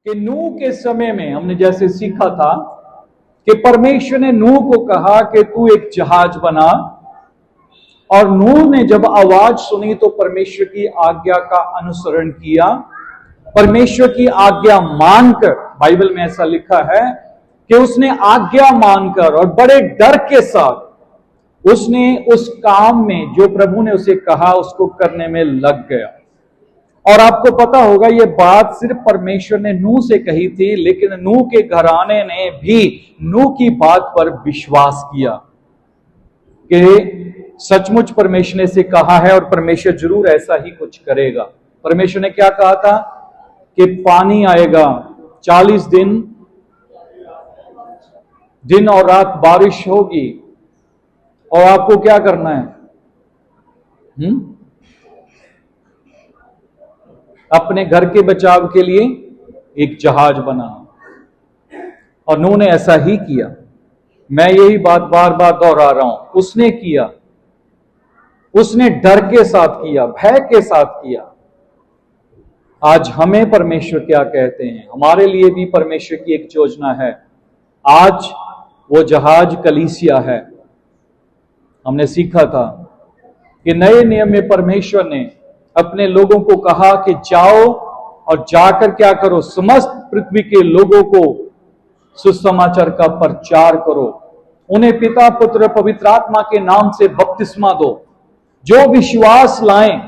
कि नूह के समय में हमने जैसे सीखा था कि परमेश्वर ने नूह को कहा कि तू एक जहाज बना, और नूह ने जब आवाज सुनी तो परमेश्वर की आज्ञा का अनुसरण किया। परमेश्वर की आज्ञा मानकर, बाइबल में ऐसा लिखा है कि उसने आज्ञा मानकर और बड़े डर के साथ उसने उस काम में जो प्रभु ने उसे कहा उसको करने में लग गया। और आपको पता होगा ये बात सिर्फ परमेश्वर ने नूह से कही थी, लेकिन नूह के घराने ने भी नूह की बात पर विश्वास किया कि सचमुच परमेश्वर ने इसे कहा है और परमेश्वर जरूर ऐसा ही कुछ करेगा। परमेश्वर ने क्या कहा था कि पानी आएगा, 40 दिन और रात बारिश होगी, और आपको क्या करना है? अपने घर के बचाव के लिए एक जहाज बनाना। और नूह ने ऐसा ही किया। मैं यही बात बार बार दोहरा रहा हूं, उसने किया, उसने डर के साथ किया, भय के साथ किया। आज हमें परमेश्वर क्या कहते हैं? हमारे लिए भी परमेश्वर की एक योजना है। आज वो जहाज कलीसिया है। हमने सीखा था कि नए नियम में परमेश्वर ने अपने लोगों को कहा कि जाओ और जाकर क्या करो? समस्त पृथ्वी के लोगों को सुसमाचार का प्रचार करो, उन्हें पिता पुत्र पवित्र आत्मा के नाम से बपतिस्मा दो। जो विश्वास लाएं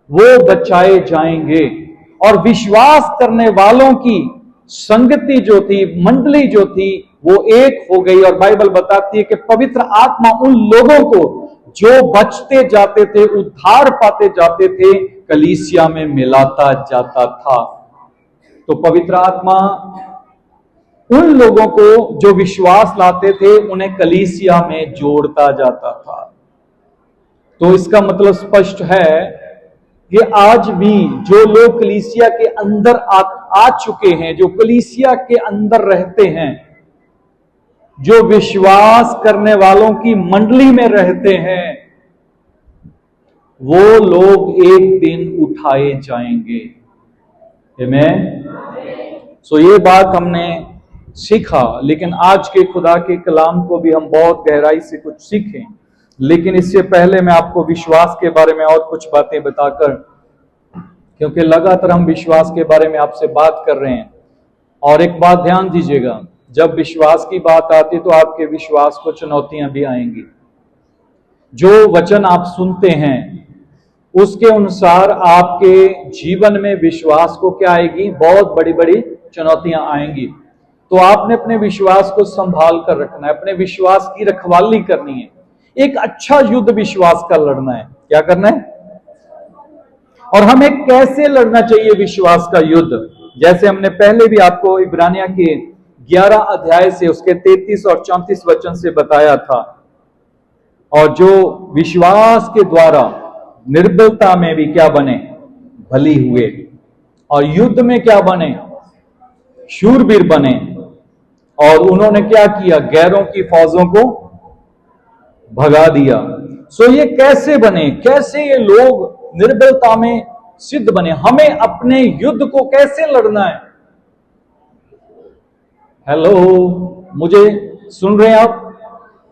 वो बचाए जाएंगे। और विश्वास करने वालों की संगति जो थी, मंडली जो थी, वो एक हो गई। और बाइबल बताती है कि पवित्र आत्मा उन लोगों को जो बचते जाते थे, उद्धार पाते जाते थे, कलीसिया में मिलाता जाता था। तो पवित्र आत्मा उन लोगों को जो विश्वास लाते थे उन्हें कलीसिया में जोड़ता जाता था। तो इसका मतलब स्पष्ट है कि आज भी जो लोग कलीसिया के अंदर आ चुके हैं, जो कलीसिया के अंदर रहते हैं, जो विश्वास करने वालों की मंडली में रहते हैं, वो लोग एक दिन उठाए जाएंगे। आमीन। सो ये बात हमने सीखा, लेकिन आज के खुदा के कलाम को भी हम बहुत गहराई से कुछ सीखें। लेकिन इससे पहले मैं आपको विश्वास के बारे में और कुछ बातें बताकर, क्योंकि लगातार हम विश्वास के बारे में आपसे बात कर रहे हैं। और एक बात ध्यान दीजिएगा, जब विश्वास की बात आती तो आपके विश्वास को चुनौतियां भी आएंगी। जो वचन आप सुनते हैं उसके अनुसार आपके जीवन में विश्वास को क्या आएगी? बहुत बड़ी बड़ी चुनौतियां आएंगी। तो आपने अपने विश्वास को संभाल कर रखना है, अपने विश्वास की रखवाली करनी है। एक अच्छा युद्ध विश्वास का लड़ना है। क्या करना है? और हमें कैसे लड़ना चाहिए विश्वास का युद्ध? जैसे हमने पहले भी आपको इब्रानिया के 11 अध्याय से उसके 33 और 34 वचन से बताया था। और जो विश्वास के द्वारा निर्बलता में भी क्या बने? भली हुए। और युद्ध में क्या बने? शूरवीर बने। और उन्होंने क्या किया? गैरों की फौजों को भगा दिया। सो ये कैसे बने? कैसे ये लोग निर्बलता में सिद्ध बने? हमें अपने युद्ध को कैसे लड़ना है? हेलो, मुझे सुन रहे हैं आप?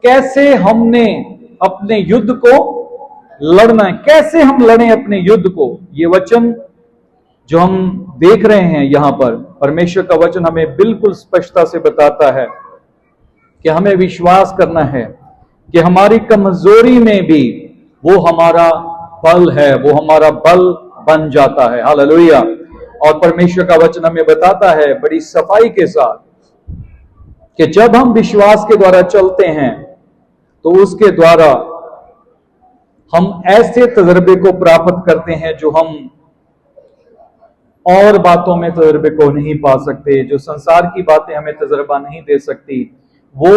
कैसे हमने अपने युद्ध को लड़ना है? कैसे हम लड़ें अपने युद्ध को? ये वचन जो हम देख रहे हैं यहां पर, परमेश्वर का वचन हमें बिल्कुल स्पष्टता से बताता है कि हमें विश्वास करना है कि हमारी कमजोरी में भी वो हमारा बल है, वो हमारा बल बन जाता है। हालेलुया। और परमेश्वर का वचन हमें बताता है बड़ी सफाई के साथ कि जब हम विश्वास के द्वारा चलते हैं तो उसके द्वारा हम ऐसे तजर्बे को प्राप्त करते हैं जो हम और बातों में तजर्बे को नहीं पा सकते, जो संसार की बातें हमें तजर्बा नहीं दे सकती, वो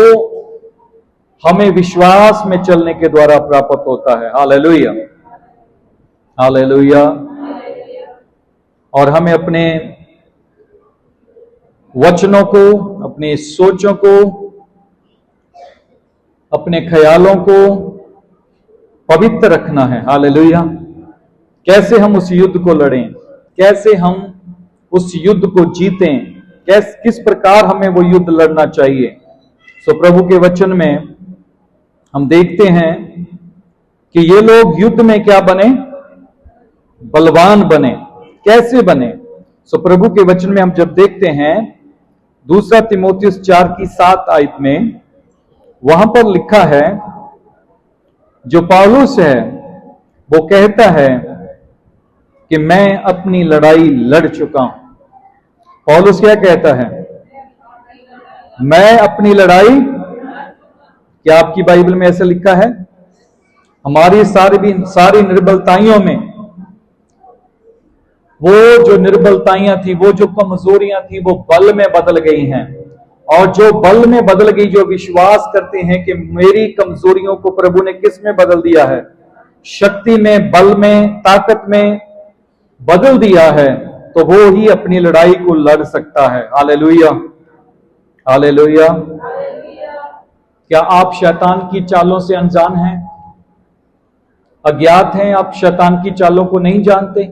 हमें विश्वास में चलने के द्वारा प्राप्त होता है। Hallelujah, hallelujah. और हमें अपने वचनों को, अपनी सोचों को, अपने ख्यालों को पवित्र रखना है। हालेलुया। कैसे हम उस युद्ध को लड़ें? कैसे हम उस युद्ध को जीतें, किस प्रकार हमें वो युद्ध लड़ना चाहिए। सो प्रभु के वचन में हम देखते हैं कि ये लोग युद्ध में क्या बने, बलवान बने। कैसे बने? सो प्रभु के वचन में हम जब देखते हैं 2 तीमुथियुस 4:7 में, वहां पर लिखा है, जो पौलुस है वो कहता है कि मैं अपनी लड़ाई लड़ चुका हूं। पौलुस क्या कहता है? मैं अपनी लड़ाई, क्या आपकी बाइबल में ऐसा लिखा है? हमारी सारी निर्बलताइयों में, वो जो निर्बलताइयां थी, वो जो कमजोरियां थी, वो बल में बदल गई हैं। और जो बल में बदल गई, जो विश्वास करते हैं कि मेरी कमजोरियों को प्रभु ने किस में बदल दिया है, शक्ति में, बल में, ताकत में बदल दिया है, तो वो ही अपनी लड़ाई को लड़ सकता है। Hallelujah, hallelujah. क्या आप शैतान की चालों से अनजान हैं? अज्ञात हैं? आप शैतान की चालों को नहीं जानते?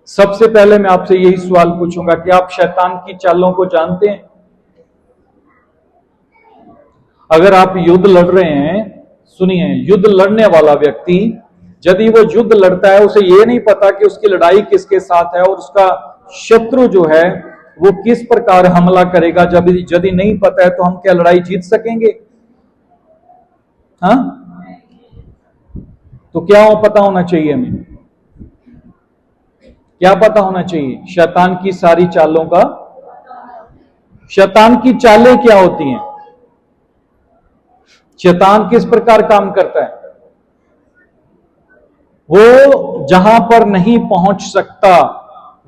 सबसे पहले मैं आपसे यही सवाल पूछूंगा कि आप शैतान की चालों को जानते हैं? अगर आप युद्ध लड़ रहे हैं, सुनिए, युद्ध लड़ने वाला व्यक्ति यदि वो युद्ध लड़ता है, उसे ये नहीं पता कि उसकी लड़ाई किसके साथ है और उसका शत्रु जो है वो किस प्रकार हमला करेगा, जब यदि नहीं पता है तो हम क्या लड़ाई जीत सकेंगे? हाँ, तो क्या पता होना चाहिए हमें? क्या पता होना चाहिए? शैतान की सारी चालों का। शैतान की चालें क्या होती हैं? शैतान किस प्रकार काम करता है? वो जहां पर नहीं पहुंच सकता,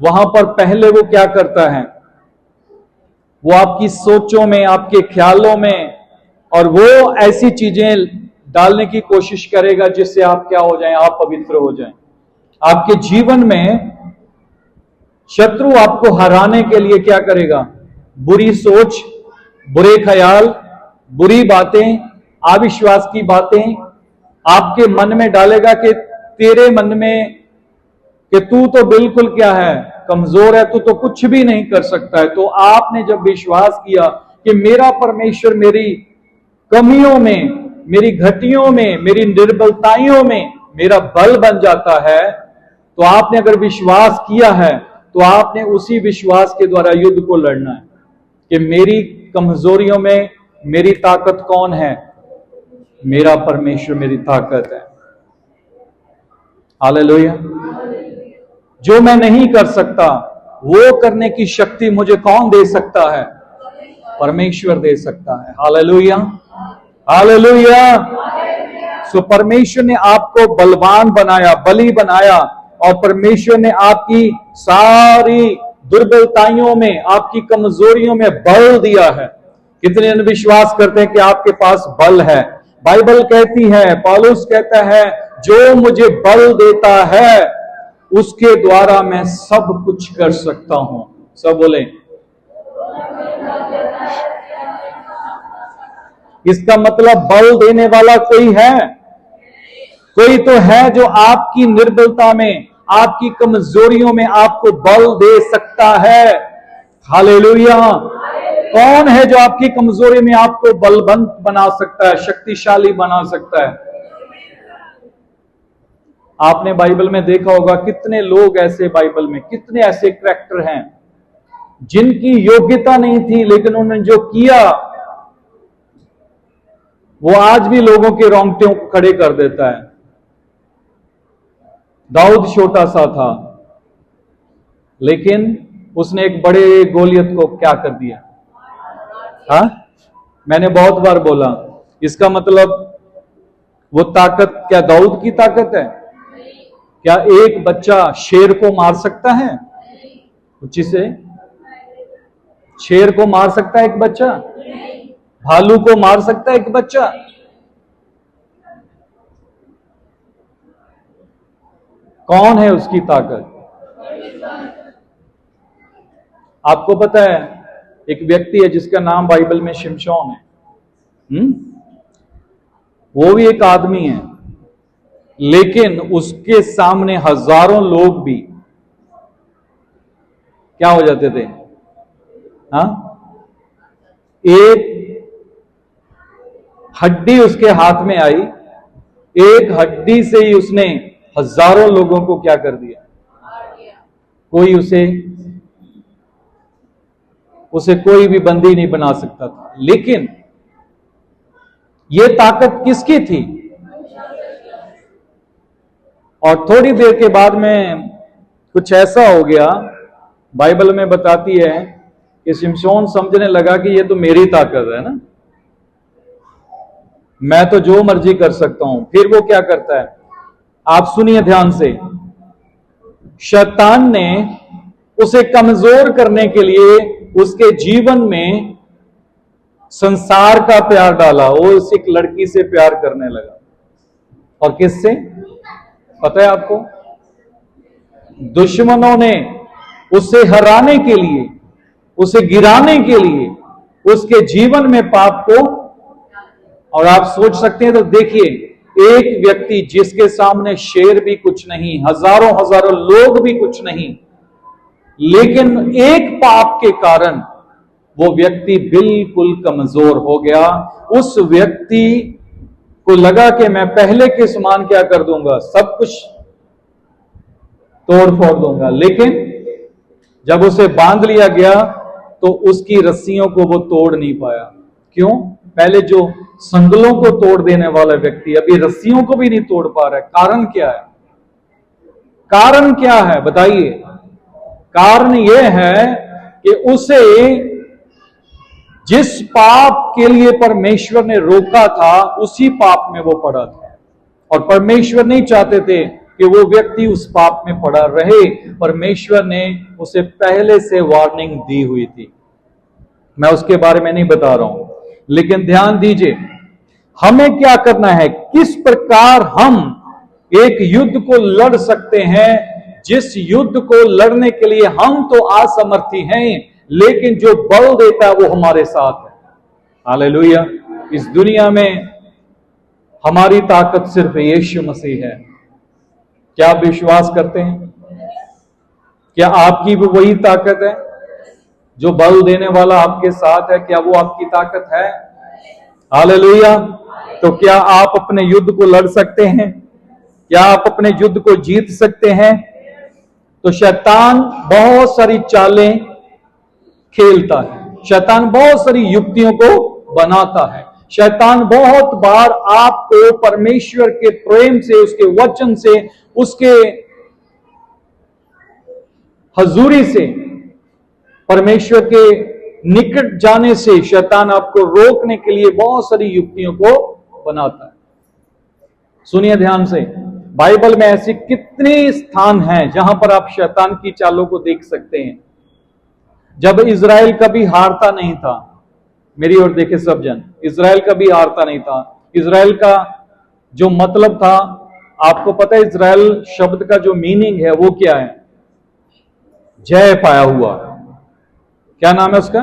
वहां पर पहले वो क्या करता है? वो आपकी सोचों में, आपके ख्यालों में, और वो ऐसी चीजें डालने की कोशिश करेगा जिससे आप क्या हो जाएं, आप पवित्र हो जाएं। आपके जीवन में शत्रु आपको हराने के लिए क्या करेगा? बुरी सोच, बुरे ख्याल, बुरी बातें, अविश्वास की बातें आपके मन में डालेगा कि तेरे मन में कि तू तो बिल्कुल क्या है, कमजोर है, तू तो कुछ भी नहीं कर सकता है। तो आपने जब विश्वास किया कि मेरा परमेश्वर मेरी कमियों में, मेरी घटियों में, मेरी निर्बलताइयों में मेरा बल बन जाता है, तो आपने अगर विश्वास किया है तो आपने उसी विश्वास के द्वारा युद्ध को लड़ना है कि मेरी कमजोरियों में मेरी ताकत कौन है? मेरा परमेश्वर मेरी ताकत है। हालेलुया। जो मैं नहीं कर सकता वो करने की शक्ति मुझे कौन दे सकता है? परमेश्वर दे सकता है। Hallelujah, hallelujah. सो परमेश्वर ने आपको बलवान बनाया, बली बनाया, और परमेश्वर ने आपकी सारी दुर्बलताइयों में, आपकी कमजोरियों में बल दिया है। कितने विश्वास करते हैं कि आपके पास बल है? बाइबल कहती है, पौलुस कहता है, जो मुझे बल देता है उसके द्वारा मैं सब कुछ कर सकता हूं। सब बोले, इसका मतलब बल देने वाला कोई है? कोई तो है जो आपकी निर्बलता में, आपकी कमजोरियों में आपको बल दे सकता है। हालेलुया। कौन है जो आपकी कमजोरी में आपको बलवंत बना सकता है, शक्तिशाली बना सकता है? आपने बाइबल में देखा होगा कितने लोग ऐसे, बाइबल में कितने ऐसे कैरेक्टर हैं जिनकी योग्यता नहीं थी, लेकिन उन्होंने जो किया वो आज भी लोगों के रोंगटों को खड़े कर देता है। दाऊद छोटा सा था, लेकिन उसने एक बड़े गोलियत को क्या कर दिया? हाँ, मैंने बहुत बार बोला, इसका मतलब वो ताकत क्या दाऊद की ताकत है? क्या एक बच्चा शेर को मार सकता है? उसी से शेर को मार सकता है एक बच्चा? भालू को मार सकता है एक बच्चा? कौन है उसकी ताकत? आपको पता है एक व्यक्ति है जिसका नाम बाइबल में शिमशोन है। वो भी एक आदमी है, लेकिन उसके सामने हजारों लोग भी क्या हो जाते थे? हाँ, एक हड्डी उसके हाथ में आई, एक हड्डी से ही उसने हजारों लोगों को क्या कर दिया? कोई उसे कोई भी बंदी नहीं बना सकता था। लेकिन यह ताकत किसकी थी? और थोड़ी देर के बाद में कुछ ऐसा हो गया, बाइबल में बताती है कि शिमशोन समझने लगा कि यह तो मेरी ताकत है ना, मैं तो जो मर्जी कर सकता हूं। फिर वो क्या करता है, आप सुनिए ध्यान से। शैतान ने उसे कमजोर करने के लिए उसके जीवन में संसार का प्यार डाला। वो उस एक लड़की से प्यार करने लगा। और किससे? पता है आपको? दुश्मनों ने उसे हराने के लिए, उसे गिराने के लिए उसके जीवन में पाप को। और आप सोच सकते हैं, तो देखिए, एक व्यक्ति जिसके सामने शेर भी कुछ नहीं, हजारों हजारों लोग भी कुछ नहीं, लेकिन एक पाप के कारण वो व्यक्ति बिल्कुल कमजोर हो गया। उस व्यक्ति को लगा कि मैं पहले के समान क्या कर दूंगा, सब कुछ तोड़ फोड़ दूंगा। लेकिन जब उसे बांध लिया गया तो उसकी रस्सियों को वो तोड़ नहीं पाया। क्यों? पहले जो संगलों को तोड़ देने वाला व्यक्ति अभी रस्सियों को भी नहीं तोड़ पा रहा है। कारण क्या है? कारण क्या है बताइए? कारण यह है कि उसे जिस पाप के लिए परमेश्वर ने रोका था, उसी पाप में वो पड़ा था। और परमेश्वर नहीं चाहते थे कि वो व्यक्ति उस पाप में पड़ा रहे। परमेश्वर ने उसे पहले से वार्निंग दी हुई थी। मैं उसके बारे में नहीं बता रहा हूं, लेकिन ध्यान दीजिए, हमें क्या करना है, किस प्रकार हम एक युद्ध को लड़ सकते हैं, जिस युद्ध को लड़ने के लिए हम तो असमर्थी हैं, लेकिन जो बल देता है वो हमारे साथ है। हालेलुया। इस दुनिया में हमारी ताकत सिर्फ यीशु मसीह है। क्या आप विश्वास करते हैं? क्या आपकी भी वही ताकत है? जो बल देने वाला आपके साथ है, क्या वो आपकी ताकत है? हालेलुया। तो क्या आप अपने युद्ध को लड़ सकते हैं? क्या आप अपने युद्ध को जीत सकते हैं? तो शैतान बहुत सारी चालें खेलता है, शैतान बहुत सारी युक्तियों को बनाता है। शैतान बहुत बार आपको परमेश्वर के प्रेम से, उसके वचन से, उसके हजूरी से, परमेश्वर के निकट जाने से शैतान आपको रोकने के लिए बहुत सारी युक्तियों को बनाता है। सुनिए ध्यान से, बाइबल में ऐसे कितने स्थान हैं जहां पर आप शैतान की चालों को देख सकते हैं। जब इज़राइल कभी हारता नहीं था, मेरी ओर देखे सब जन, इज़राइल कभी हारता नहीं था। इज़राइल का जो मतलब था, आपको पता है इज़राइल शब्द का जो मीनिंग है वो क्या है? जय पाया हुआ। क्या नाम है उसका?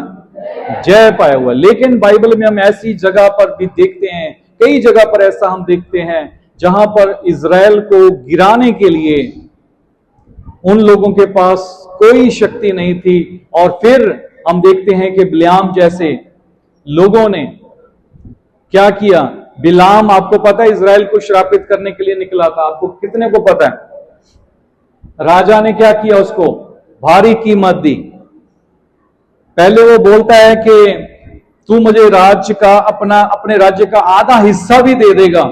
जय पाया हुआ। लेकिन बाइबल में हम ऐसी जगह पर भी देखते हैं, कई जगह पर ऐसा हम देखते हैं जहां पर इज़राइल को गिराने के लिए उन लोगों के पास कोई शक्ति नहीं थी। और फिर हम देखते हैं कि बिलाम जैसे लोगों ने क्या किया। बिलाम, आपको पता है, इज़राइल को श्रापित करने के लिए निकला था। आपको कितने को पता है? राजा ने क्या किया? उसको भारी कीमत दी। पहले वो बोलता है कि तू मुझे राज्य का, अपने राज्य का आधा हिस्सा भी दे देगा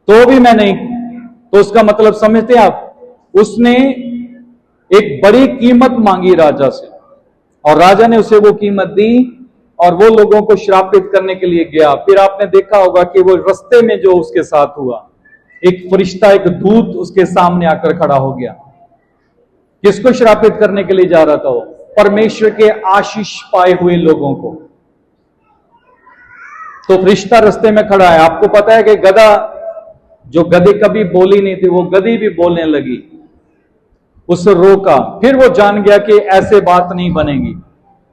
तो भी मैं नहीं। तो उसका मतलब समझते हैं आप? उसने एक बड़ी कीमत मांगी राजा से, और राजा ने उसे वो कीमत दी और वो लोगों को श्रापित करने के लिए गया। फिर आपने देखा होगा कि वो रास्ते में जो उसके साथ हुआ, एक फरिश्ता, एक दूत उसके सामने आकर खड़ा हो गया। किसको श्रापित करने के लिए जा रहा था वो? परमेश्वर के आशीष पाए हुए लोगों को। तो फरिश्ता रास्ते में खड़ा है। आपको पता है कि गधा, जो गधी कभी बोली नहीं थी, वो गधी भी बोलने लगी। उसे रोका। फिर वो जान गया कि ऐसे बात नहीं बनेगी,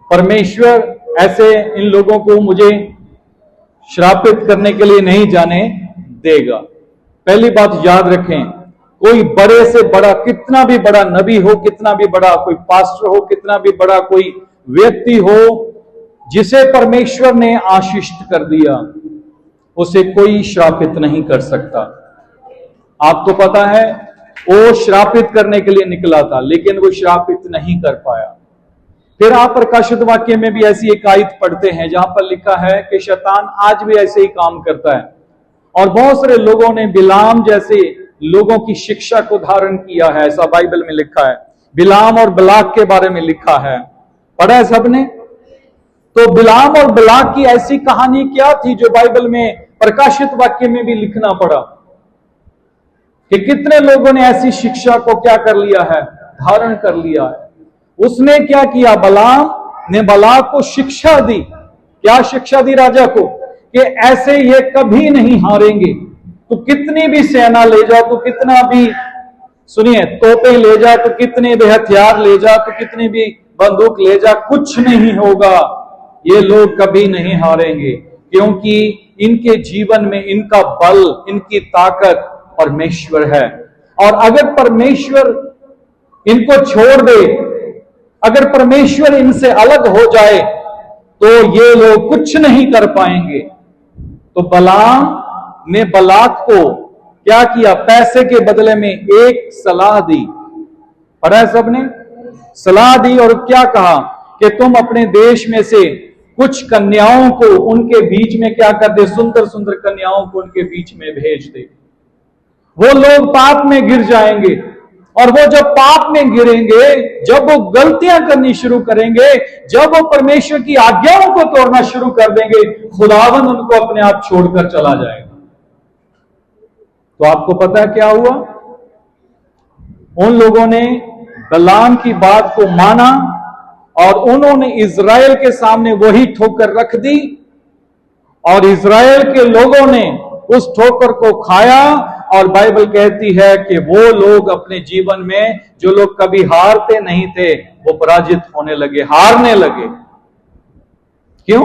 परमेश्वर ऐसे इन लोगों को मुझे श्रापित करने के लिए नहीं जाने देगा। पहली बात याद रखें, कोई बड़े से बड़ा, कितना भी बड़ा नबी हो, कितना भी बड़ा कोई पास्टर हो, कितना भी बड़ा कोई व्यक्ति हो, जिसे परमेश्वर ने आशीषित कर दिया, उसे कोई श्रापित नहीं कर सकता। आपको पता है, वो श्रापित करने के लिए निकला था, लेकिन वो श्रापित नहीं कर पाया। फिर आप प्रकाशित वाक्य में भी ऐसी एक आयत पढ़ते हैं जहां पर लिखा है कि शैतान आज भी ऐसे ही काम करता है, और बहुत सारे लोगों ने बिलाम जैसे लोगों की शिक्षा को धारण किया है, ऐसा बाइबल में लिखा है। बिलाम और बलाक के बारे में लिखा है, पढ़ा है सबने? तो बिलाम और बलाक की ऐसी कहानी क्या थी जो बाइबल में प्रकाशित वाक्य में भी लिखना पड़ा, कि कितने लोगों ने ऐसी शिक्षा को क्या कर लिया है, धारण कर लिया है। उसने क्या किया, बलाम ने बलाक को शिक्षा दी। क्या शिक्षा दी राजा को? कि ऐसे ये कभी नहीं हारेंगे। तो कितनी भी सेना ले जा, तो कितना भी, सुनिए, तोपे ले जा, तो कितने भी हथियार ले जा, तो कितनी भी बंदूक ले जा, कुछ नहीं होगा। ये लोग कभी नहीं हारेंगे, क्योंकि इनके जीवन में इनका बल, इनकी ताकत परमेश्वर है। और अगर परमेश्वर इनको छोड़ दे, अगर परमेश्वर इनसे अलग हो जाए, तो ये लोग कुछ नहीं कर पाएंगे। तो बलाम ने बलाक को क्या किया, पैसे के बदले में एक सलाह दी। पढ़ा है सबने? सलाह दी, और क्या कहा कि तुम अपने देश में से कुछ कन्याओं को उनके बीच में क्या कर दे, सुंदर सुंदर कन्याओं को उनके बीच में भेज दे। वो लोग पाप में गिर जाएंगे, और वो जब पाप में गिरेंगे, जब वो गलतियां करनी शुरू करेंगे, जब वो परमेश्वर की आज्ञाओं को तोड़ना शुरू कर देंगे, खुदावंद उनको अपने आप छोड़कर चला जाएगा। तो आपको पता है क्या हुआ? उन लोगों ने बलाम की बात को माना, और उन्होंने इज़राइल के सामने वही ठोकर रख दी, और इज़राइल के लोगों ने उस ठोकर को खाया। और बाइबल कहती है कि वो लोग अपने जीवन में, जो लोग कभी हारते नहीं थे, वो पराजित होने लगे, हारने लगे। क्यों?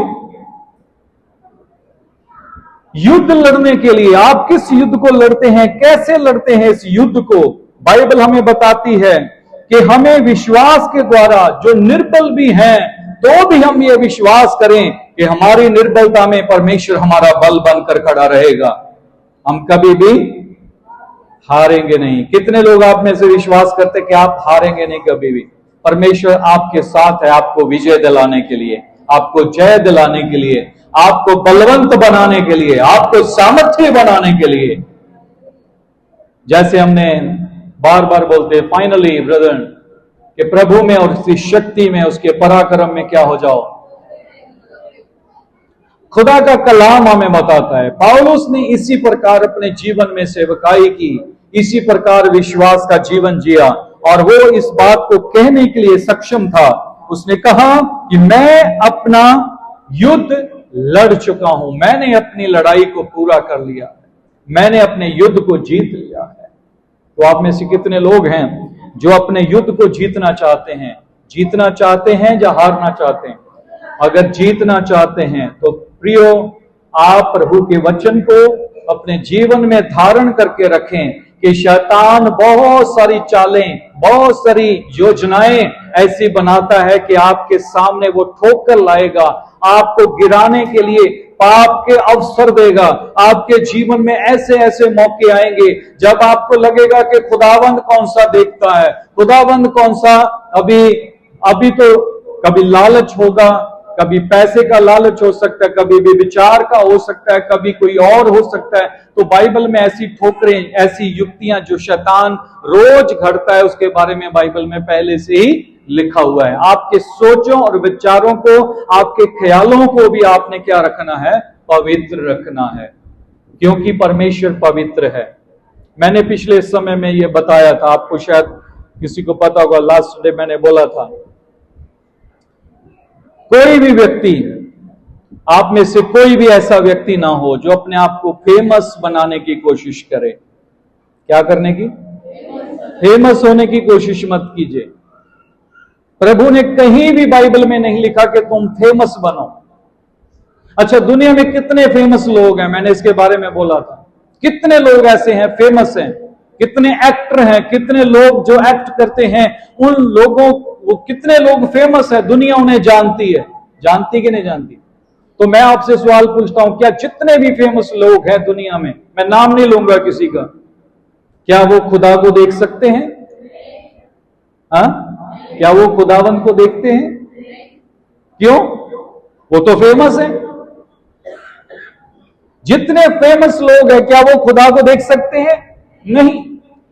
युद्ध लड़ने के लिए आप किस युद्ध को लड़ते हैं, कैसे लड़ते हैं इस युद्ध को? बाइबल हमें बताती है कि हमें विश्वास के द्वारा, जो निर्बल भी हैं, तो भी हम ये विश्वास करें कि हमारी निर्बलता में परमेश्वर हमारा बल बनकर खड़ा रहेगा। हम कभी भी हारेंगे नहीं। कितने लोग आप में से विश्वास करते कि आप हारेंगे नहीं कभी भी? परमेश्वर आपके साथ है, आपको विजय दिलाने के लिए, आपको जय दिलाने के लिए, आपको बलवंत बनाने के लिए, आपको सामर्थ्य बनाने के लिए। जैसे हमने बार बार बोलते हैं, फाइनली ब्रदर, कि प्रभु में और उसकी शक्ति में, उसके पराक्रम में क्या हो जाओ। खुदा का कलाम हमें बताता है, पौलुस ने इसी प्रकार अपने जीवन में सेवकाई की, इसी प्रकार विश्वास का जीवन जिया, और वो इस बात को कहने के लिए सक्षम था। उसने कहा कि मैं अपना युद्ध लड़ चुका हूं, मैंने अपनी लड़ाई को पूरा कर लिया है, मैंने अपने युद्ध को जीत लिया है। तो आप में से कितने लोग हैं जो अपने युद्ध को जीतना चाहते हैं? जीतना चाहते हैं या हारना चाहते हैं? अगर जीतना चाहते हैं तो प्रियो, आप प्रभु के वचन को अपने जीवन में धारण करके रखें कि शैतान बहुत सारी चालें, बहुत सारी योजनाएं ऐसी बनाता है कि आपके सामने वो ठोकर लाएगा, आपको गिराने के लिए पाप के अवसर देगा। आपके जीवन में ऐसे ऐसे मौके आएंगे जब आपको लगेगा कि खुदावंद कौन सा देखता है, खुदावंद कौन सा। अभी तो कभी लालच होगा, कभी पैसे का लालच हो सकता है, कभी भी विचार का हो सकता है, कभी कोई और हो सकता है। तो बाइबल में ऐसी ठोकरें, ऐसी युक्तियां जो शैतान रोज घड़ता है, उसके बारे में बाइबल में पहले से ही लिखा हुआ है। आपके सोचों और विचारों को, आपके ख्यालों को भी आपने क्या रखना है? पवित्र रखना है, क्योंकि परमेश्वर पवित्र है। मैंने पिछले समय में ये बताया था, आपको शायद किसी को पता होगा, लास्ट डे मैंने बोला था, कोई भी व्यक्ति, आप में से कोई भी ऐसा व्यक्ति ना हो जो अपने आप को फेमस बनाने की कोशिश करे। क्या करने की? फेमस होने की कोशिश मत कीजिए। प्रभु ने कहीं भी बाइबल में नहीं लिखा कि तुम फेमस बनो। अच्छा, दुनिया में कितने फेमस लोग हैं, मैंने इसके बारे में बोला था। कितने लोग ऐसे हैं, फेमस हैं, कितने एक्टर हैं, कितने लोग जो एक्ट करते हैं, उन लोगों वो कितने लोग फेमस है, दुनिया उन्हें जानती है, जानती कि नहीं जानती? तो मैं आपसे सवाल पूछता हूं, क्या जितने भी फेमस लोग हैं दुनिया में, मैं नाम नहीं लूंगा किसी का, क्या वो खुदा को देख सकते हैं? हाँ, क्या वो खुदावंत को देखते हैं? क्यों? वो तो फेमस है। जितने फेमस लोग हैं, क्या वो खुदा को देख सकते हैं? नहीं।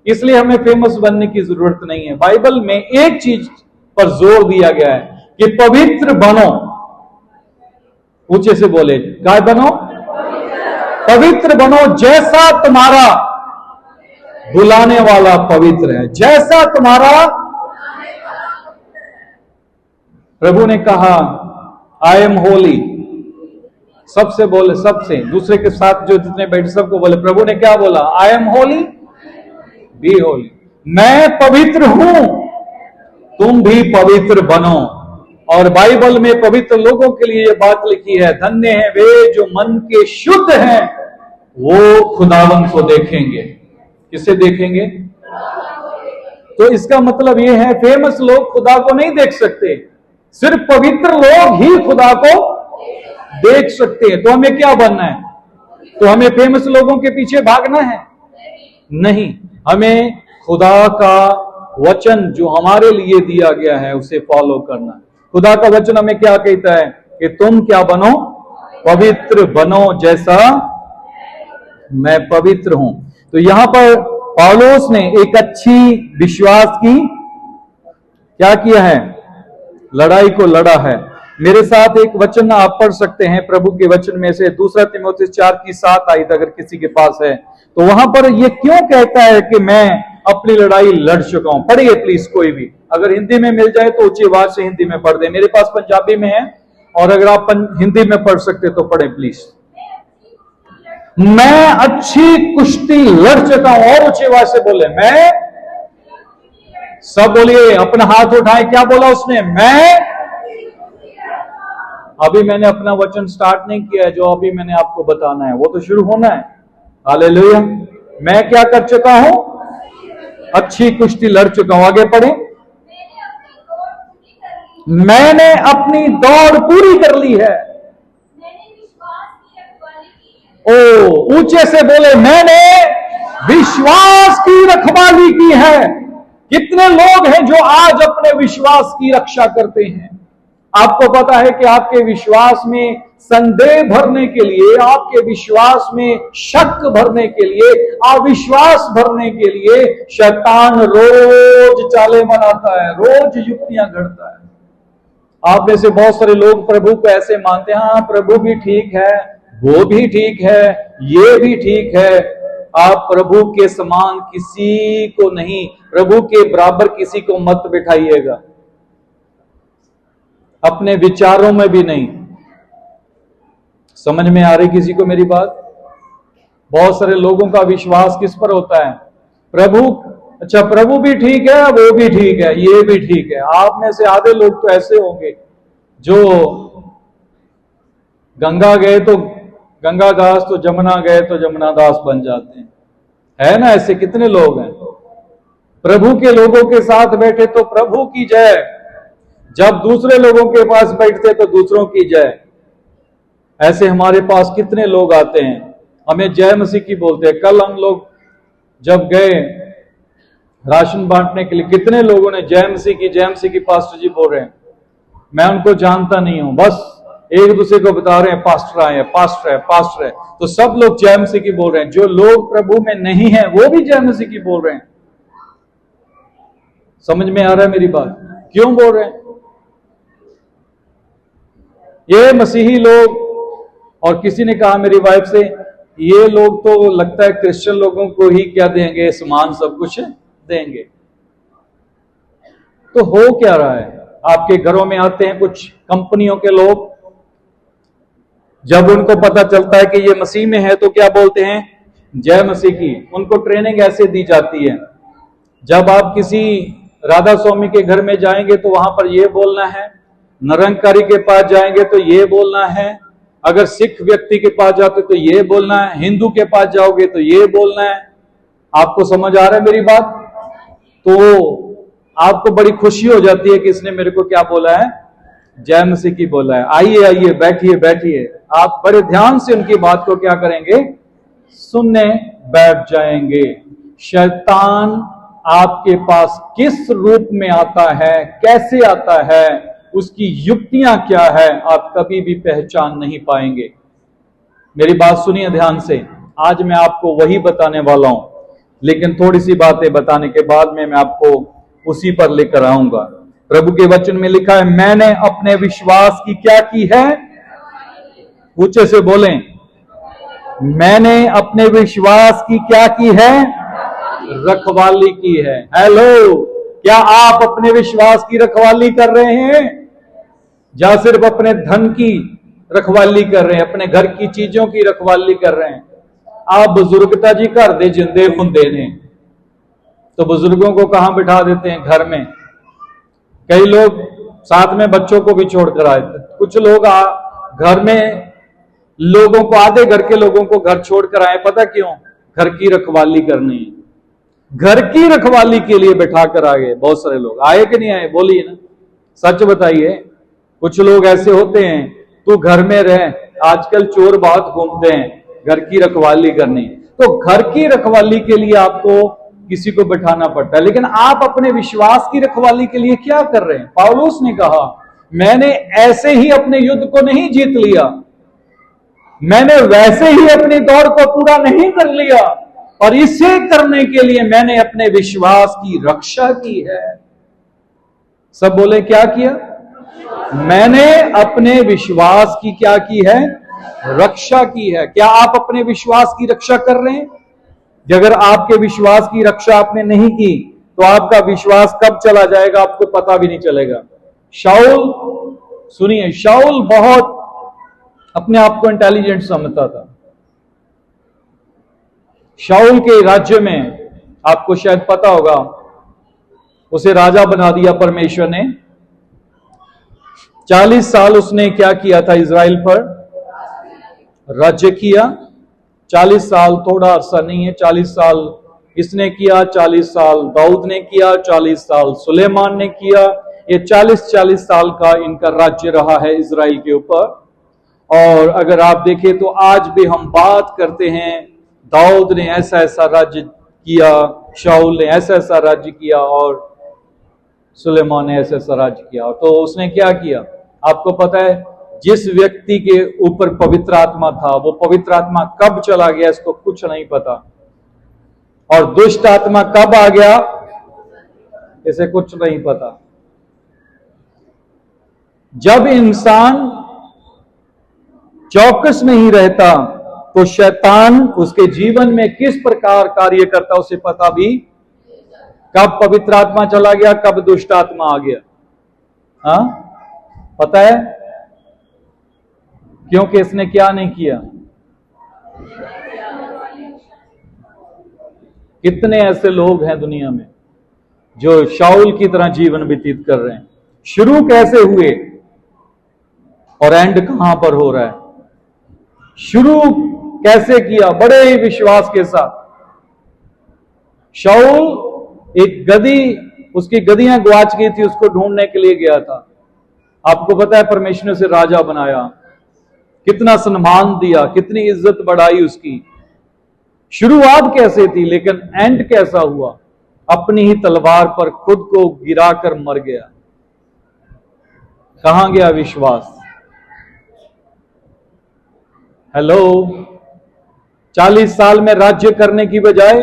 इसलिए हमें फेमस बनने की जरूरत नहीं है। बाइबल में एक चीज पर जोर दिया गया है कि पवित्र बनो। ऊंचे से बोले, क्या बनो? पवित्र बनो, जैसा तुम्हारा बुलाने वाला पवित्र है। जैसा तुम्हारा, प्रभु ने कहा आई एम होली। सबसे बोले, सबसे दूसरे के साथ जो जितने बैठे सबको बोले, प्रभु ने क्या बोला? I am holy be holy. मैं पवित्र हूं, तुम भी पवित्र बनो। और बाइबल में पवित्र लोगों के लिए यह बात लिखी है, धन्य है वे जो मन के शुद्ध हैं, वो खुदावन को देखेंगे। किसे देखेंगे? तो इसका मतलब यह है, फेमस लोग खुदा को नहीं देख सकते, सिर्फ पवित्र लोग ही खुदा को देख सकते हैं। तो हमें क्या बनना है? तो हमें फेमस लोगों के पीछे भागना है? नहीं, हमें खुदा का वचन जो हमारे लिए दिया गया है उसे फॉलो करना है। खुदा का वचन हमें क्या कहता है कि तुम क्या बनो? पवित्र बनो, जैसा मैं पवित्र हूं। तो यहां पर पौलुस ने एक अच्छी विश्वास की क्या किया है? लड़ाई को लड़ा है। मेरे साथ एक वचन आप पढ़ सकते हैं प्रभु के वचन में से, 2 तीमुथियुस 4:7 आयत अगर किसी के पास है तो। वहां पर यह क्यों कहता है कि मैं अपनी लड़ाई लड़ चुका हूं? पढ़िए प्लीज, कोई भी अगर हिंदी में मिल जाए तो ऊंची आवाज से हिंदी में पढ़ दे। मेरे पास पंजाबी में है, और अगर आप हिंदी में पढ़ सकते तो पढ़े प्लीज। मैं अच्छी कुश्ती लड़ चुका हूं, और ऊंची आवाज से बोले, मैं। सब बोलिए, अपना हाथ उठाए, क्या बोला उसने? मैं। अभी मैंने अपना वचन स्टार्ट नहीं किया है, जो अभी मैंने आपको बताना है वो तो शुरू होना है। हालेलुया। मैं क्या कर चुका हूं? अच्छी कुश्ती लड़ चुका हूं। आगे पढ़े। मैंने अपनी दौड़ पूरी कर ली है। ओ, ऊंचे से बोले, मैंने विश्वास की रखवाली की है। कितने लोग हैं जो आज अपने विश्वास की रक्षा करते हैं? आपको पता है कि आपके विश्वास में संदेह भरने के लिए, आपके विश्वास में शक भरने के लिए, अविश्वास भरने के लिए शैतान रोज चालें बनाता है, रोज युक्तियां घड़ता है। आप में से बहुत सारे लोग प्रभु को ऐसे मानते हैं, हाँ प्रभु भी ठीक है, वो भी ठीक है, ये भी ठीक है। आप प्रभु के समान किसी को नहीं, प्रभु के बराबर किसी को मत बिठाइएगा, अपने विचारों में भी नहीं। समझ में आ रही किसी को मेरी बात? बहुत सारे लोगों का विश्वास किस पर होता है? प्रभु, अच्छा प्रभु भी ठीक है, वो भी ठीक है, ये भी ठीक है। आप में से आधे लोग तो ऐसे होंगे जो गंगा गए तो गंगा दास, तो जमुना गए तो जमुना दास बन जाते हैं, है ना? ऐसे कितने लोग हैं। प्रभु के लोगों के साथ बैठे तो प्रभु की जय, जब दूसरे लोगों के पास बैठते तो दूसरों की जय। ऐसे हमारे पास कितने लोग आते हैं, हमें जय मसीह की बोलते हैं। कल हम लोग जब गए राशन बांटने के लिए, कितने लोगों ने जय मसीह की, जय मसीह की पास्टर जी बोल रहे हैं। मैं उनको जानता नहीं हूं, बस एक दूसरे को बता रहे हैं पास्टर आए हैं, पास्टर है, पास्टर है, तो सब लोग जय मसीह की बोल रहे हैं। जो लोग प्रभु में नहीं है वो भी जय मसीह की बोल रहे हैं। समझ में आ रहा है मेरी बात? क्यों बोल रहे हैं? ये मसीही लोग, और किसी ने कहा मेरी वाइफ से, ये लोग तो लगता है क्रिश्चियन लोगों को ही क्या देंगे, सामान सब कुछ देंगे। तो हो क्या रहा है? आपके घरों में आते हैं कुछ कंपनियों के लोग, जब उनको पता चलता है कि ये मसीह में है तो क्या बोलते हैं? जय मसीह की। उनको ट्रेनिंग ऐसे दी जाती है, जब आप किसी राधा स्वामी के घर में जाएंगे तो वहां पर ये बोलना है, निरंकारी के पास जाएंगे तो ये बोलना है, अगर सिख व्यक्ति के पास जाते तो ये बोलना है, हिंदू के पास जाओगे तो ये बोलना है। आपको समझ आ रहा है मेरी बात? तो आपको बड़ी खुशी हो जाती है कि इसने मेरे को क्या बोला है, जय मसीह की बोला है। आइए आइए, बैठिए बैठिए। आप बड़े ध्यान से उनकी बात को क्या करेंगे, सुनने बैठ जाएंगे। शैतान आपके पास किस रूप में आता है, कैसे आता है, उसकी युक्तियां क्या है, आप कभी भी पहचान नहीं पाएंगे। मेरी बात सुनिए ध्यान से। आज मैं आपको वही बताने वाला हूं, लेकिन थोड़ी सी बातें बताने के बाद में मैं आपको उसी पर लेकर आऊंगा। प्रभु के वचन में लिखा है, मैंने अपने विश्वास की क्या की है, ऊंचे से बोलें, मैंने अपने विश्वास की क्या की है, रखवाली की है। हेलो, क्या आप अपने विश्वास की रखवाली कर रहे हैं, या सिर्फ अपने धन की रखवाली कर रहे हैं, अपने घर की चीजों की रखवाली कर रहे हैं? आप बुजुर्गता जी घर दे जिंदे हुंदे ने, तो बुजुर्गों को कहां बिठा देते हैं, घर में। कई लोग साथ में बच्चों को भी छोड़कर आए थे। कुछ लोग घर में लोगों को, आधे घर के लोगों को घर छोड़कर आए, पता क्यों? घर की रखवाली करनी है। घर की रखवाली के लिए बैठा कर आ गए। बहुत सारे लोग आए कि नहीं आए, बोलिए ना, सच बताइए। कुछ लोग ऐसे होते हैं, तू घर में रह, आजकल चोर बहुत घूमते हैं, घर की रखवाली करनी। तो घर की रखवाली के लिए आपको किसी को बैठाना पड़ता है, लेकिन आप अपने विश्वास की रखवाली के लिए क्या कर रहे हैं? पौलुस ने कहा, मैंने ऐसे ही अपने युद्ध को नहीं जीत लिया, मैंने वैसे ही अपनी दौड़ को पूरा नहीं कर लिया, और इसे करने के लिए मैंने अपने विश्वास की रक्षा की है। सब बोले, क्या किया? मैंने अपने विश्वास की क्या की है, रक्षा की है। क्या आप अपने विश्वास की रक्षा कर रहे हैं? अगर आपके विश्वास की रक्षा आपने नहीं की, तो आपका विश्वास कब चला जाएगा आपको पता भी नहीं चलेगा। शाऊल, सुनिए, शाऊल बहुत अपने आप को इंटेलिजेंट समझता था। शाऊल के राज्य में, आपको शायद पता होगा, उसे राजा बना दिया परमेश्वर ने। 40 साल उसने क्या किया था, इजराइल पर राज्य किया। 40 साल थोड़ा अरसा नहीं है, 40 साल इसने किया, 40 साल दाऊद ने किया, 40 साल सुलेमान ने किया। ये 40-40 साल का इनका राज्य रहा है इजराइल के ऊपर। और अगर आप देखें तो आज भी हम बात करते हैं, दाऊद ने ऐसा ऐसा राज्य किया, शाऊल ने ऐसा ऐसा राज्य किया, और सुलेमान ने ऐसा ऐसा राज्य किया। तो उसने क्या किया, आपको पता है? जिस व्यक्ति के ऊपर पवित्र आत्मा था, वो पवित्र आत्मा कब चला गया इसको कुछ नहीं पता, और दुष्ट आत्मा कब आ गया इसे कुछ नहीं पता। जब इंसान चौकस नहीं रहता, तो शैतान उसके जीवन में किस प्रकार कार्य करता उसे पता भी, कब पवित्र आत्मा चला गया, कब दुष्ट आत्मा आ गया, हाँ पता है? क्योंकि इसने क्या नहीं किया। कितने ऐसे लोग हैं दुनिया में जो शाऊल की तरह जीवन व्यतीत कर रहे हैं। शुरू कैसे हुए और एंड कहां पर हो रहा है? शुरू कैसे किया? बड़े ही विश्वास के साथ। शाऊल एक गधी, उसकी गधियां गुआच गई थी, उसको ढूंढने के लिए गया था। आपको पता है परमेश्वर ने उसे राजा बनाया, कितना सम्मान दिया, कितनी इज्जत बढ़ाई उसकी। शुरुआत कैसे थी, लेकिन एंड कैसा हुआ? अपनी ही तलवार पर खुद को गिराकर मर गया। कहां गया विश्वास? हेलो, 40 साल में राज्य करने की बजाय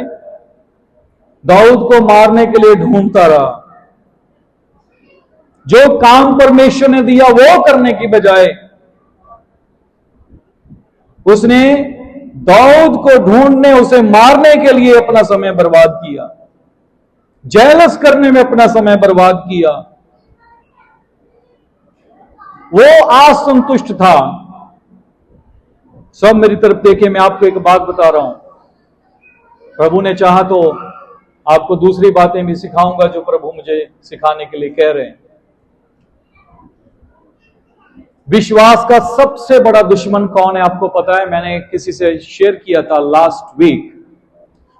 दाऊद को मारने के लिए ढूंढता रहा। जो काम परमेश्वर ने दिया वो करने की बजाय उसने दाऊद को ढूंढने, उसे मारने के लिए अपना समय बर्बाद किया, जेलस करने में अपना समय बर्बाद किया। वो असंतुष्ट था। सब मेरी तरफ देखे, मैं आपको एक बात बता रहा हूं। प्रभु ने चाहा तो आपको दूसरी बातें भी सिखाऊंगा जो प्रभु मुझे सिखाने के लिए कह रहे हैं। विश्वास का सबसे बड़ा दुश्मन कौन है आपको पता है? मैंने किसी से शेयर किया था लास्ट वीक।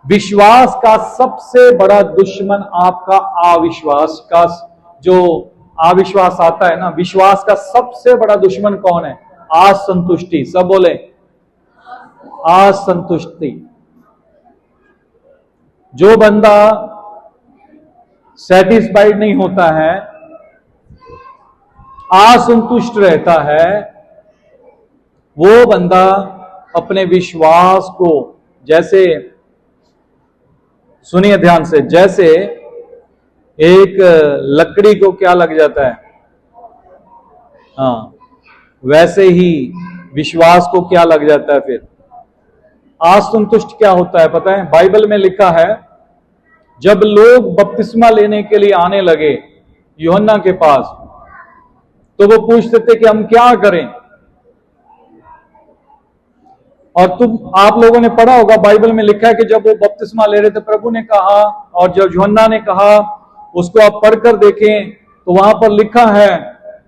विश्वास का सबसे बड़ा दुश्मन आपका अविश्वास का, जो अविश्वास आता है ना, विश्वास का सबसे बड़ा दुश्मन कौन है? असंतुष्टि। सब बोले असंतुष्टि। जो बंदा सेटिस्फाइड नहीं होता है, असंतुष्ट रहता है, वो बंदा अपने विश्वास को, जैसे सुनिए ध्यान से, जैसे एक लकड़ी को क्या लग जाता है, हाँ, वैसे ही विश्वास को क्या लग जाता है फिर? असंतुष्ट क्या होता है पता है? बाइबल में लिखा है, जब लोग बपतिस्मा लेने के लिए आने लगे यूहन्ना के पास, तो वो पूछते थे कि हम क्या करें। और आप लोगों ने पढ़ा होगा, बाइबल में लिखा है कि जब वो बपतिस्मा ले रहे थे, प्रभु ने कहा, और जब यूहन्ना ने कहा, उसको आप पढ़कर देखें, तो वहां पर लिखा है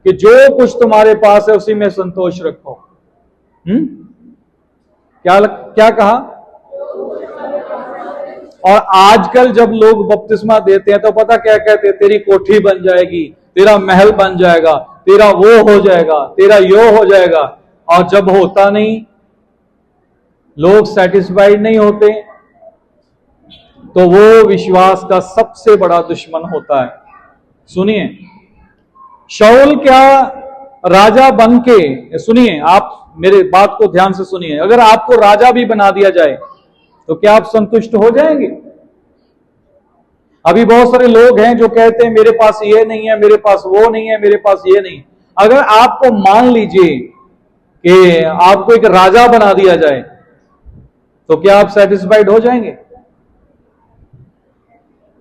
कि जो कुछ तुम्हारे पास है उसी में संतोष रखो। क्या कहा? और आजकल जब लोग बपतिस्मा देते हैं तो पता क्या कहते हैं? तेरी कोठी बन जाएगी, तेरा महल बन जाएगा, तेरा वो हो जाएगा, तेरा यो हो जाएगा। और जब होता नहीं, लोग सेटिस्फाइड नहीं होते, तो वो विश्वास का सबसे बड़ा दुश्मन होता है। सुनिए, शाऊल क्या राजा बन के, सुनिए आप मेरे बात को ध्यान से सुनिए, अगर आपको राजा भी बना दिया जाए तो क्या आप संतुष्ट हो जाएंगे? अभी बहुत सारे लोग हैं जो कहते हैं मेरे पास ये नहीं है, मेरे पास वो नहीं है, मेरे पास ये नहीं। अगर आपको मान लीजिए कि आपको एक राजा बना दिया जाए, तो क्या आप सेटिस्फाइड हो जाएंगे?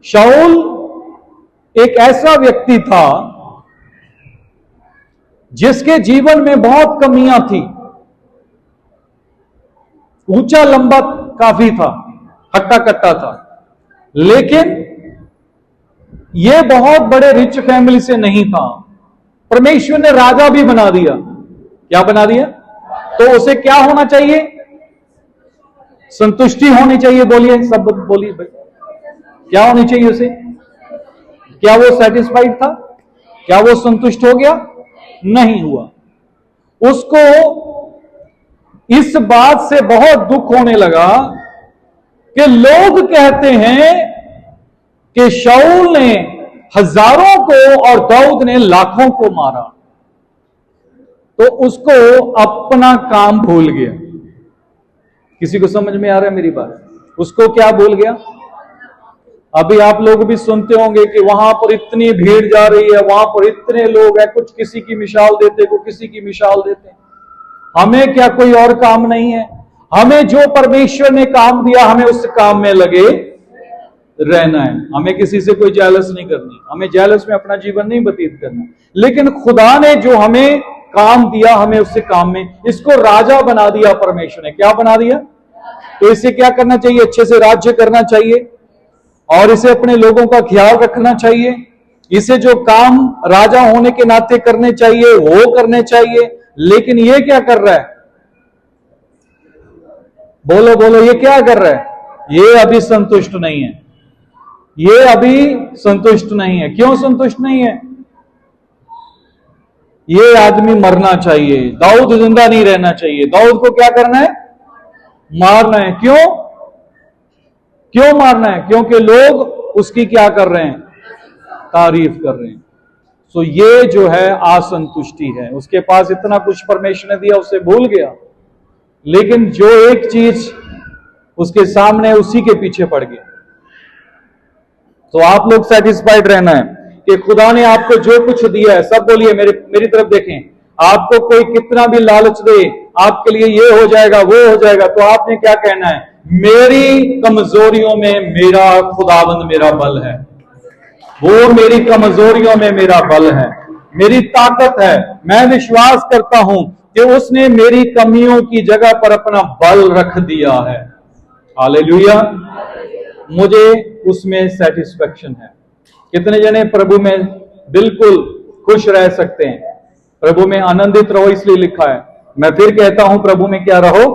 शाऊल एक ऐसा व्यक्ति था जिसके जीवन में बहुत कमियां थी। ऊंचा लंबा काफी था, हट्टा कट्टा था, लेकिन यह बहुत बड़े रिच फैमिली से नहीं था। परमेश्वर ने राजा भी बना दिया। क्या बना दिया? तो उसे क्या होना चाहिए? संतुष्टि होनी चाहिए। बोलिए, सब बोलिए भाई, क्या होनी चाहिए उसे? क्या वो सेटिस्फाइड था? क्या वो संतुष्ट हो गया? नहीं हुआ। उसको इस बात से बहुत दुख होने लगा कि लोग कहते हैं कि शाऊल ने हजारों को और दाऊद ने लाखों को मारा। तो उसको अपना काम भूल गया। किसी को समझ में आ रहा है मेरी बात? उसको क्या भूल गया? अभी आप लोग भी सुनते होंगे कि वहां पर इतनी भीड़ जा रही है, वहां पर इतने लोग हैं, कुछ किसी की मिसाल देते, को किसी की मिसाल देते। हमें क्या कोई और काम नहीं है? हमें जो परमेश्वर ने काम दिया, हमें उस काम में लगे रहना है। हमें किसी से कोई जेलस नहीं करनी, हमें जेलस में अपना जीवन नहीं व्यतीत करना। लेकिन खुदा ने जो हमें काम दिया, हमें उससे काम में, इसको राजा बना दिया परमेश्वर ने। क्या बना दिया? तो इसे क्या करना चाहिए? अच्छे से राज्य करना चाहिए और इसे अपने लोगों का ख्याल रखना चाहिए। इसे जो काम राजा होने के नाते करने चाहिए वो करने चाहिए। लेकिन ये क्या कर रहा है? बोलो बोलो, ये क्या कर रहा है? ये अभी संतुष्ट नहीं है। ये अभी संतुष्ट नहीं है। क्यों संतुष्ट नहीं है? ये आदमी मरना चाहिए, दाऊद जिंदा नहीं रहना चाहिए। दाऊद को क्या करना है? मारना है। क्यों? क्यों मारना है? क्योंकि लोग उसकी क्या कर रहे हैं? तारीफ कर रहे हैं। सो ये जो है असंतुष्टि है। उसके पास इतना कुछ परमेश्वर ने दिया, उसे भूल गया। लेकिन जो एक चीज उसके सामने, उसी के पीछे पड़ गया। तो आप लोग सेटिस्फाइड रहना है कि खुदा ने आपको जो कुछ दिया है, सब बोलिए, मेरी तरफ देखें। आपको कोई कितना भी लालच दे, आपके लिए ये हो जाएगा, वो हो जाएगा, तो आपने क्या कहना है? मेरी कमजोरियों में मेरा खुदाबंद मेरा बल है। वो मेरी कमजोरियों में मेरा बल है, मेरी ताकत है। मैं विश्वास करता हूं कि उसने मेरी कमियों की जगह पर अपना बल रख दिया है। हालेलुया। मुझे उसमें सेटिस्फेक्शन है। कितने जने प्रभु में बिल्कुल खुश रह सकते हैं? प्रभु में आनंदित रहो, इसलिए लिखा है। मैं फिर कहता हूं, प्रभु में क्या रहो?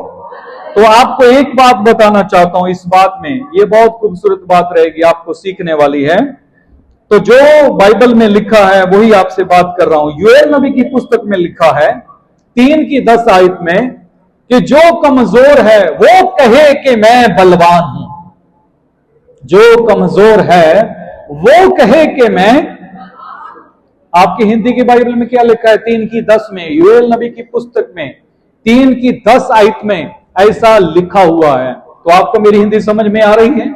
तो आपको एक बात बताना चाहता हूं इस बात में, ये बहुत खूबसूरत बात रहेगी, आपको सीखने वाली है। तो जो बाइबल में लिखा है वही आपसे बात कर रहा हूं। योएल नबी की पुस्तक में लिखा है 3:10 आयत में कि जो कमजोर है वो कहे कि मैं बलवान हूं। जो कमजोर है वो कहे कि मैं, आपकी हिंदी की बाइबल में क्या लिखा है 3:10 में, योएल नबी की पुस्तक में 3:10 आयत में ऐसा लिखा हुआ है। तो आपको मेरी हिंदी समझ में आ रही है?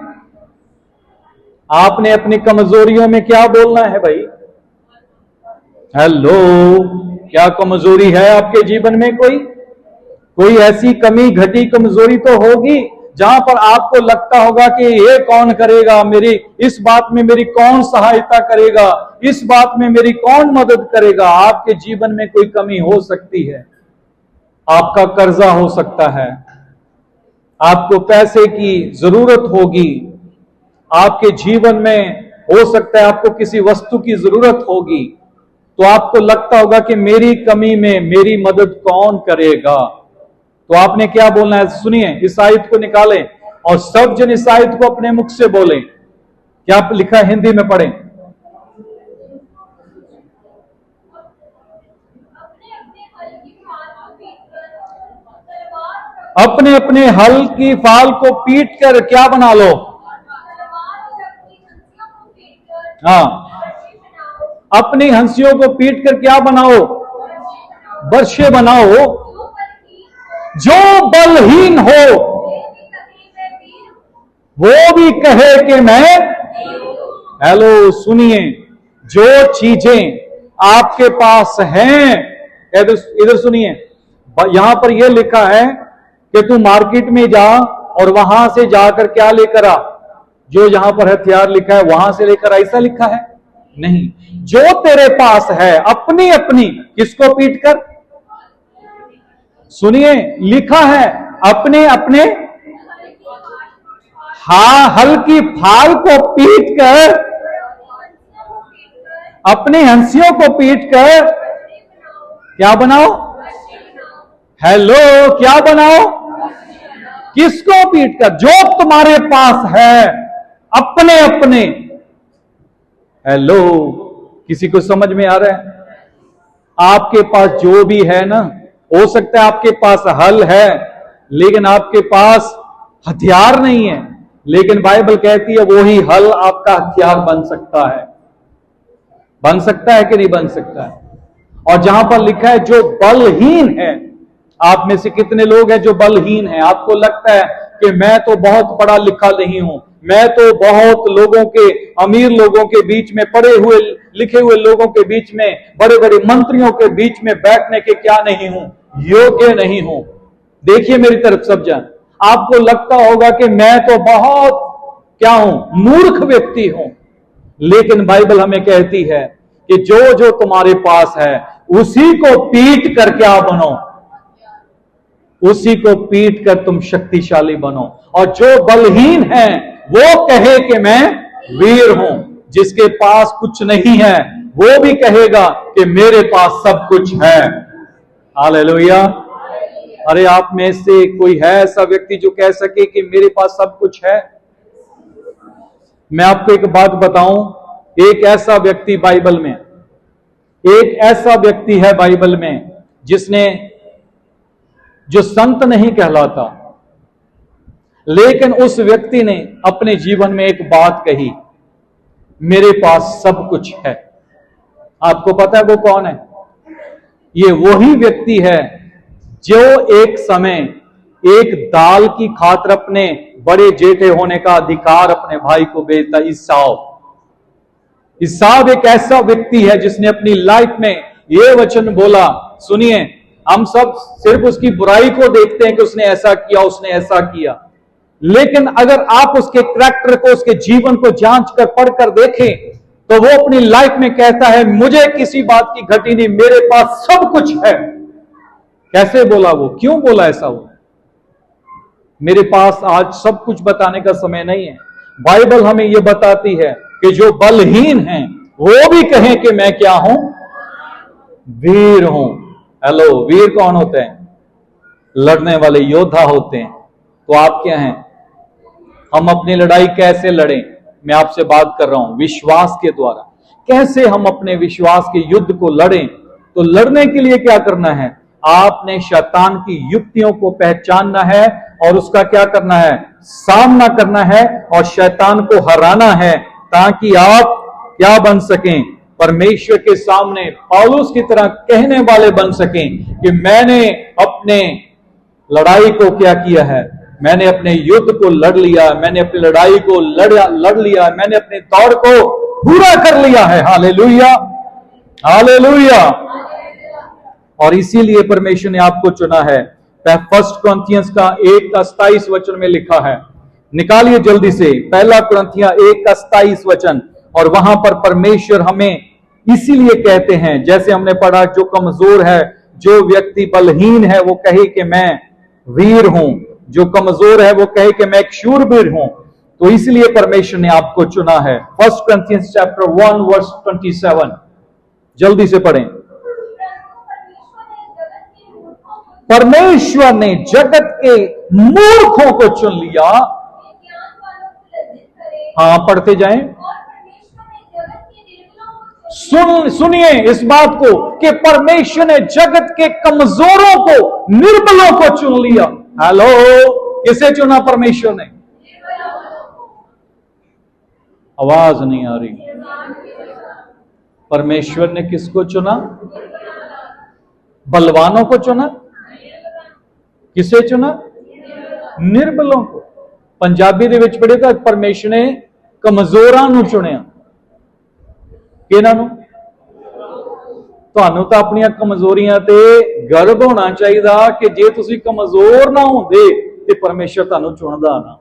आपने अपनी कमजोरियों में क्या बोलना है भाई? हेलो, क्या कमजोरी है आपके जीवन में? कोई ऐसी कमी घटी कमजोरी तो होगी जहां पर आपको लगता होगा कि ये कौन करेगा, मेरी इस बात में मेरी कौन सहायता करेगा, इस बात में मेरी कौन मदद करेगा। आपके जीवन में कोई कमी हो सकती है, आपका कर्जा हो सकता है, आपको पैसे की जरूरत होगी, आपके जीवन में हो सकता है आपको किसी वस्तु की जरूरत होगी, तो आपको लगता होगा कि मेरी कमी में मेरी मदद कौन करेगा। तो आपने क्या बोलना है? सुनिए, इस आयत को निकालें और सब जन इस आयत को अपने मुख से बोलें। क्या लिखा है? हिंदी में पढ़ें। अपने अपने हल की फाल को पीट कर क्या बना लो? हाँ, अपनी हंसियों को पीट कर क्या बनाओ? वर्षे बनाओ। जो बलहीन हो वो भी कहे कि मैं, हेलो सुनिए, जो चीजें आपके पास हैं, इधर सुनिए, यहां पर यह लिखा है कि तू मार्केट में जा और वहां से जाकर क्या लेकर आ, जो यहां पर हथियार लिखा है वहां से लेकर, ऐसा लिखा है? नहीं, जो तेरे पास है अपनी अपनी किसको पीट कर, सुनिए लिखा है अपने अपने, हल की फाल को पीट कर, अपनी हंसियों को पीट कर क्या बनाओ? हेलो, क्या बनाओ? किसको पीट कर? जो तुम्हारे पास है अपने अपने। हेलो, किसी को समझ में आ रहा है? आपके पास जो भी है ना, हो सकता है आपके पास हल है लेकिन आपके पास हथियार नहीं है, लेकिन बाइबल कहती है वही हल आपका हथियार बन सकता है। बन सकता है कि नहीं बन सकता है? और जहां पर लिखा है जो बलहीन है, आप में से कितने लोग हैं जो बलहीन हैं? आपको लगता है कि मैं तो बहुत पढ़ा लिखा नहीं हूं, मैं तो बहुत लोगों के, अमीर लोगों के बीच में, पढ़े हुए लिखे हुए लोगों के बीच में, बड़े बड़े मंत्रियों के बीच में बैठने के क्या नहीं हूं, योग्य नहीं हूं। देखिए मेरी तरफ सब जन, आपको लगता होगा कि मैं तो बहुत क्या हूं, मूर्ख व्यक्ति हूं, लेकिन बाइबल हमें कहती है कि जो जो तुम्हारे पास है उसी को पीट कर क्या बनो? उसी को पीट कर तुम शक्तिशाली बनो। और जो बलहीन है वो कहे कि मैं वीर हूं। जिसके पास कुछ नहीं है वो भी कहेगा कि मेरे पास सब कुछ है। हालेलुया। अरे आप में से कोई है ऐसा व्यक्ति जो कह सके कि मेरे पास सब कुछ है? मैं आपको एक बात बताऊं, एक ऐसा व्यक्ति बाइबल में, एक ऐसा व्यक्ति है बाइबल में जिसने, जो संत नहीं कहलाता, लेकिन उस व्यक्ति ने अपने जीवन में एक बात कही, मेरे पास सब कुछ है। आपको पता है वो कौन है? ये वही व्यक्ति है जो एक समय एक दाल की खातिर अपने बड़े जेठे होने का अधिकार अपने भाई को बेचता। ईसाव एक ऐसा व्यक्ति है जिसने अपनी लाइफ में ये वचन बोला। सुनिए, हम सब सिर्फ उसकी बुराई को देखते हैं कि उसने ऐसा किया, उसने ऐसा किया, लेकिन अगर आप उसके कैरेक्टर को, उसके जीवन को जांच कर पढ़कर देखें तो वो अपनी लाइफ में कहता है मुझे किसी बात की घटी नहीं, मेरे पास सब कुछ है। कैसे बोला वो? क्यों बोला ऐसा? वो मेरे पास आज सब कुछ बताने का समय नहीं है। बाइबल हमें यह बताती है कि जो बलहीन हैं वो भी कहें कि मैं क्या हूं? वीर हूं। हेलो, वीर कौन होते हैं? लड़ने वाले योद्धा होते हैं। तो आप क्या हैं? हम अपनी लड़ाई कैसे लड़ें? मैं आपसे बात कर रहा हूं विश्वास के द्वारा। कैसे हम अपने विश्वास के युद्ध को लड़ें? तो लड़ने के लिए क्या करना है? आपने शैतान की युक्तियों को पहचानना है और उसका क्या करना है? सामना करना है और शैतान को हराना है, ताकि आप क्या बन सकें? परमेश्वर के सामने पौलुस की तरह कहने वाले बन सकें कि मैंने अपने लड़ाई को क्या किया है? मैंने अपने युद्ध को लड़ लिया, मैंने अपनी लड़ाई को लड़ लिया, मैंने अपने दौड़ को पूरा कर लिया है। Hallelujah, hallelujah. और इसीलिए परमेश्वर ने आपको चुना है। 1 कुरिन्थियंस का 1:27 में लिखा है, निकालिए जल्दी से 1 कुरिन्थियंस 1:27, और वहां पर परमेश्वर हमें इसीलिए कहते हैं, जैसे हमने पढ़ा, जो कमजोर है, जो व्यक्ति बलहीन है वो कहे कि मैं वीर हूं, जो कमजोर है वो कहे कि मैं एक शूरवीर हूं। तो इसलिए परमेश्वर ने आपको चुना है। 1 कुरिन्थियंस चैप्टर 1:27, जल्दी से पढ़ें। परमेश्वर ने जगत के मूर्खों को चुन लिया। हाँ, पढ़ते जाएं। सुनिए इस बात को कि परमेश्वर ने जगत के कमजोरों को, निर्बलों को चुन लिया। हेलो, किसे चुना परमेश्वर ने? आवाज नहीं आ रही। परमेश्वर ने किसको चुना? बलवानों को चुना? किसे चुना? निर्बलों को। पंजाबी दे विच पढ़े तो परमेश्वर ने कमजोरां नूं चुनिया। किहनां नूं? ਤੁਹਾਨੂੰ ਤਾਂ ਆਪਣੀਆਂ ਕਮਜ਼ੋਰੀਆਂ ਤੇ ਗਰਵ ਹੋਣਾ ਚਾਹੀਦਾ ਕਿ ਜੇ ਤੁਸੀਂ ਕਮਜ਼ੋਰ ਨਾ ਹੁੰਦੇ ਤੇ ਪਰਮੇਸ਼ਰ ਤੁਹਾਨੂੰ ਚੁਣਦਾ ਨਾ।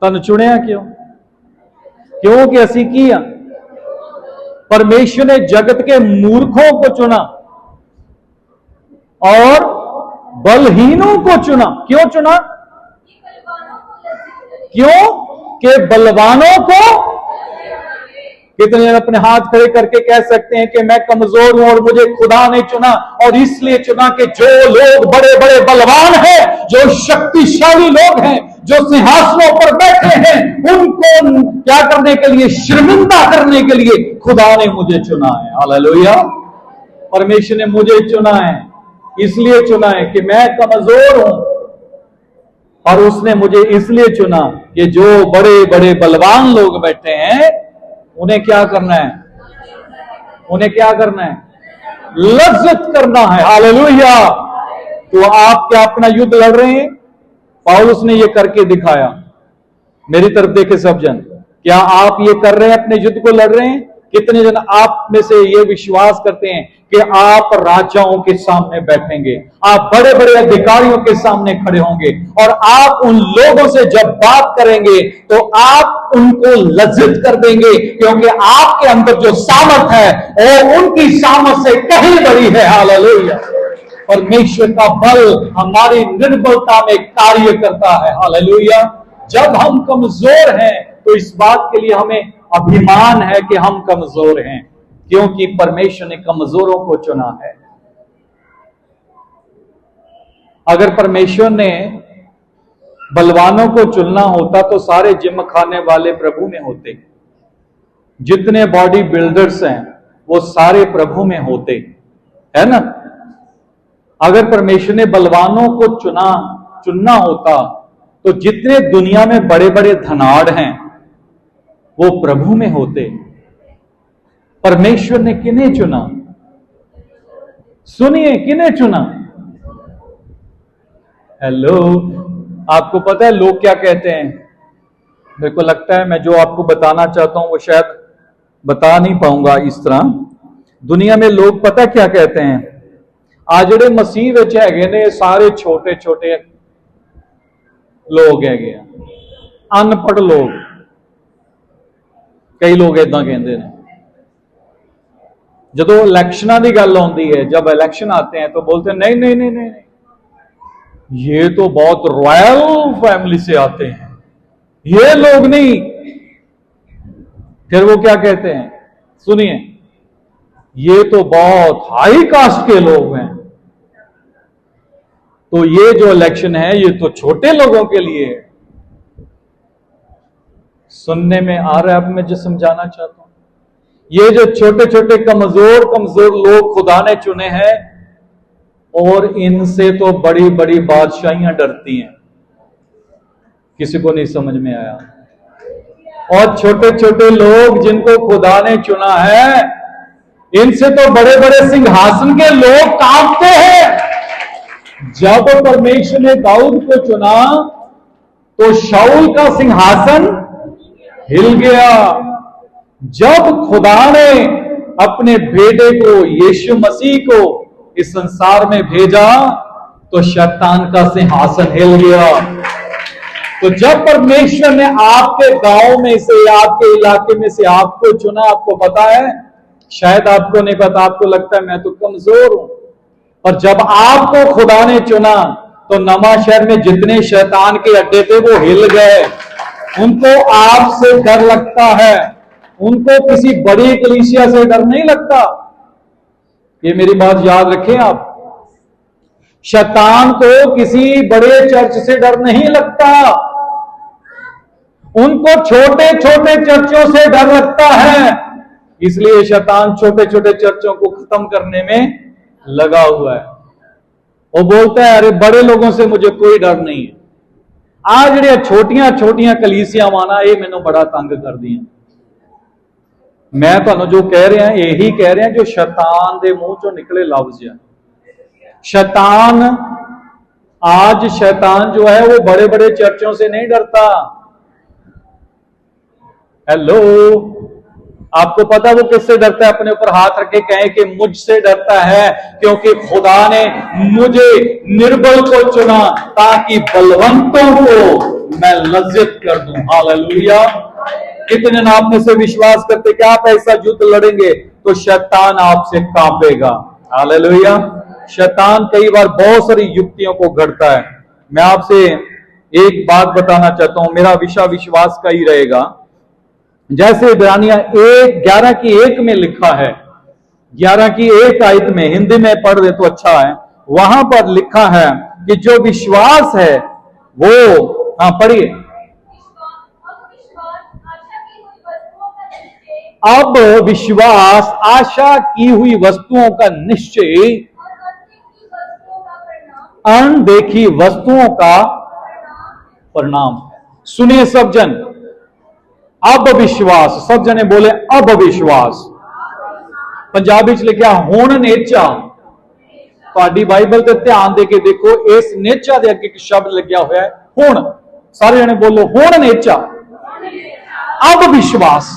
ਤੁਹਾਨੂੰ ਚੁਣਿਆ ਕਿਉਂ? क्योंकि ਅਸੀਂ ਕੀ ਆ? परमेश्वर ने जगत के मूर्खों को चुना और बलहीनों को चुना। क्यों चुना? क्यों? कि बलवानों को। कितने अपने हाथ खड़े करके कह सकते हैं कि मैं कमजोर हूं और मुझे खुदा ने चुना, और इसलिए चुना कि जो लोग बड़े बड़े बलवान हैं, जो शक्तिशाली लोग हैं, जो सिंहासनों पर बैठे हैं, उनको क्या करने के लिए? शर्मिंदा करने के लिए खुदा ने मुझे चुना है। हालेलुया। परमेश्वर ने मुझे चुना है, इसलिए चुना है कि मैं कमजोर हूं, और उसने मुझे इसलिए चुना कि जो बड़े बड़े बलवान लोग बैठे हैं उन्हें क्या करना है? उन्हें क्या करना है? लज्जत करना है। हालेलुया। तो आप क्या अपना युद्ध लड़ रहे हैं? पौलुस ने यह करके दिखाया। मेरी तरफ देखे सब जन, क्या आप ये कर रहे हैं? अपने युद्ध को लड़ रहे हैं? कितने जन आप में से ये विश्वास करते हैं कि आप राजाओं के सामने बैठेंगे, आप बड़े बड़े अधिकारियों के सामने खड़े होंगे, और आप उन लोगों से जब बात करेंगे तो आप उनको लज्जित कर देंगे, क्योंकि आपके अंदर जो सामर्थ है वो उनकी सामर्थ से कहीं बड़ी है। हालेलुया। परमेश्वर का बल हमारी निर्बलता में कार्य करता है। हालेलुया। जब हम कमजोर हैं तो इस बात के लिए हमें अभिमान है कि हम कमजोर हैं, क्योंकि परमेश्वर ने कमजोरों को चुना है। अगर परमेश्वर ने बलवानों को चुनना होता तो सारे जिम खाने वाले प्रभु में होते, जितने बॉडी बिल्डर्स हैं वो सारे प्रभु में होते, है ना? अगर परमेश्वर ने बलवानों को चुनना होता तो जितने दुनिया में बड़े बड़े धनाढ़ हैं वो प्रभु में होते। परमेश्वर ने किन्हें चुना? सुनिए, किन्हें चुना? हेलो, आपको पता है लोग क्या कहते हैं? मेरे को लगता है मैं जो आपको बताना चाहता हूं वो शायद बता नहीं पाऊंगा इस तरह। दुनिया में लोग पता क्या कहते हैं? आज जेडे मसीह विच हैगे ने सारे छोटे छोटे लोग हैगे, अनपढ़ लोग। कई लोग इदा कहते हैं। जदों इलेक्शनां की गल आती है, जब इलेक्शन आते हैं तो बोलते हैं नहीं नहीं नहीं नहीं, ये तो बहुत रॉयल फैमिली से आते हैं, ये लोग नहीं। फिर वो क्या कहते हैं? सुनिए, ये तो बहुत हाई कास्ट के लोग हैं। तो ये जो इलेक्शन है ये तो छोटे लोगों के लिए है। सुनने में आ रहा है? अब मैं जो समझाना चाहता हूं, ये जो छोटे छोटे कमजोर कमजोर लोग खुदा ने चुने हैं, और इनसे तो बड़ी बड़ी बादशाहियां डरती हैं। किसी को नहीं समझ में आया? और छोटे छोटे लोग जिनको खुदा ने चुना है, इनसे तो बड़े बड़े सिंहासन के लोग कांपते हैं। जब परमेश्वर ने दाऊद को चुना तो शाऊल का सिंहासन हिल गया। जब खुदा ने अपने बेटे को यीशु मसीह को इस संसार में भेजा तो शैतान का सिंहासन हिल गया। तो जब परमेश्वर ने आपके गांव में से, आपके इलाके में से आपको चुना, आपको पता है, शायद आपको नहीं पता, आपको लगता है मैं तो कमजोर हूं, पर जब आपको खुदा ने चुना तो नमा शहर में जितने शैतान के अड्डे थे वो हिल गए। उनको आपसे डर लगता है, उनको किसी बड़ी कलीसिया से डर नहीं लगता। ये मेरी बात याद रखें आप। शैतान को किसी बड़े चर्च से डर नहीं लगता, उनको छोटे छोटे चर्चों से डर लगता है। इसलिए शैतान छोटे छोटे चर्चों को खत्म करने में लगा हुआ है। वो बोलता है अरे बड़े लोगों से मुझे कोई डर नहीं है। आज जो छोटियां छोटियां कलीसियां माना, ये मैंने बड़ा तंग कर दिया। मैं तुहानू जो कह रहे हैं यही कह रहे हैं जो शैतान दे मुंह चों निकले लफ्ज है। शैतान, आज शैतान जो है वो बड़े बड़े चर्चों से नहीं डरता। हेलो, आपको पता वो किससे डरता है? अपने ऊपर हाथ रख के कहें कि मुझसे डरता है, क्योंकि खुदा ने मुझे निर्बल को चुना ताकि बलवंतों को मैं लज्जित कर दूं। हालेलुया। कितने ने आप में से विश्वास करते कि आप ऐसा युद्ध लड़ेंगे तो शैतान आपसे कांपेगा? हालेलुया। शैतान कई बार बहुत सारी युक्तियों को गढ़ता है। मैं आपसे एक बात बताना चाहता हूं, मेरा विषय विश्वास का ही रहेगा। जैसे इब्रानिया 11 की 1 में लिखा है, 11 की 1 आयत में, हिंदी में पढ़ दे तो अच्छा है। वहां पर लिखा है कि जो विश्वास है वो, हाँ पढ़िए। अब विश्वास आशा की हुई वस्तुओं का निश्चय, अनदेखी वस्तुओं का परिणाम। सुनिए सब जन, अब विश्वास, सब जने बोले अब विश्वास। पंजाबी च लिखा हुण नेचा। तुहाडी बाइबल ते ध्यान दे के देखो, इस नेचा दे अगे एक शब्द लग्या होया है हुण। सारे जने बोलो हुण नेचा, अब विश्वास।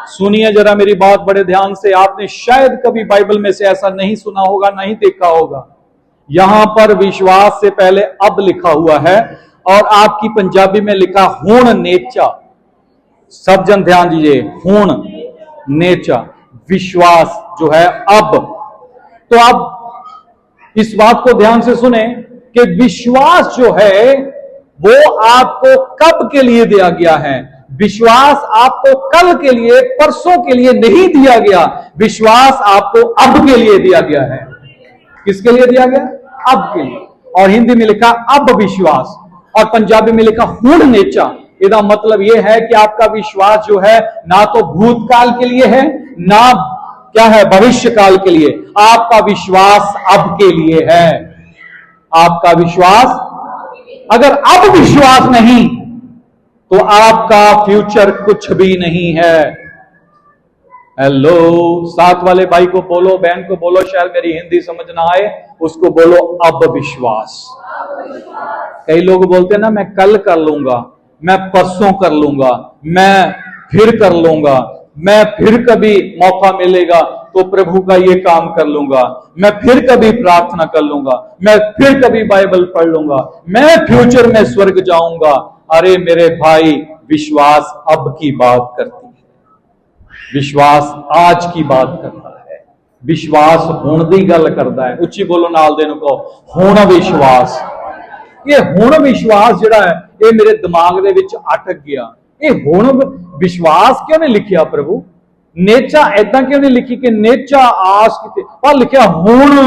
सुनिए जरा मेरी बात बड़े ध्यान से। आपने शायद कभी बाइबल में से ऐसा नहीं सुना होगा, नहीं देखा होगा। यहां पर विश्वास से पहले अब लिखा हुआ है और आपकी पंजाबी में लिखा हुण नेचा। सब जन ध्यान दीजिए, हुण नेचा, विश्वास जो है अब। तो आप इस बात को ध्यान से सुने कि विश्वास जो है वो आपको कब के लिए दिया गया है। विश्वास आपको कल के लिए, परसों के लिए नहीं दिया गया। विश्वास आपको अब के लिए दिया गया है। किसके लिए दिया गया? अब के लिए। और हिंदी में लिखा अब विश्वास, और पंजाबी में लिखा हुण नेचा। इसका मतलब यह है कि आपका विश्वास जो है ना तो भूतकाल के लिए है, ना क्या है भविष्य काल के लिए। आपका विश्वास अब के लिए है। आपका विश्वास, अगर अब विश्वास नहीं तो आपका फ्यूचर कुछ भी नहीं है। हेलो, साथ वाले भाई को बोलो, बहन को बोलो, शायद मेरी हिंदी समझ ना आए, उसको बोलो अब विश्वास। कई लोग बोलते हैं ना मैं कल कर लूंगा, मैं परसों कर लूंगा, मैं फिर कर लूंगा, मैं फिर कभी मौका मिलेगा तो प्रभु का ये काम कर लूंगा, मैं फिर कभी प्रार्थना कर लूंगा, मैं फिर कभी बाइबल पढ़ लूंगा, मैं फ्यूचर में स्वर्ग जाऊंगा। अरे मेरे भाई, विश्वास अब की बात करती है, विश्वास आज की बात करता है। विश्वास हुण दी गल करता है। उच्ची बोलो नाल दे को, हुण विश्वास। ये हुण विश्वास जिहड़ा है ये मेरे दिमाग दे विच अटक गया। ये हुण विश्वास क्यों नहीं लिखिया प्रभु? नेचा ऐदा क्यों नहीं लिखी कि नेचा आस किते, पर लिखिया हुण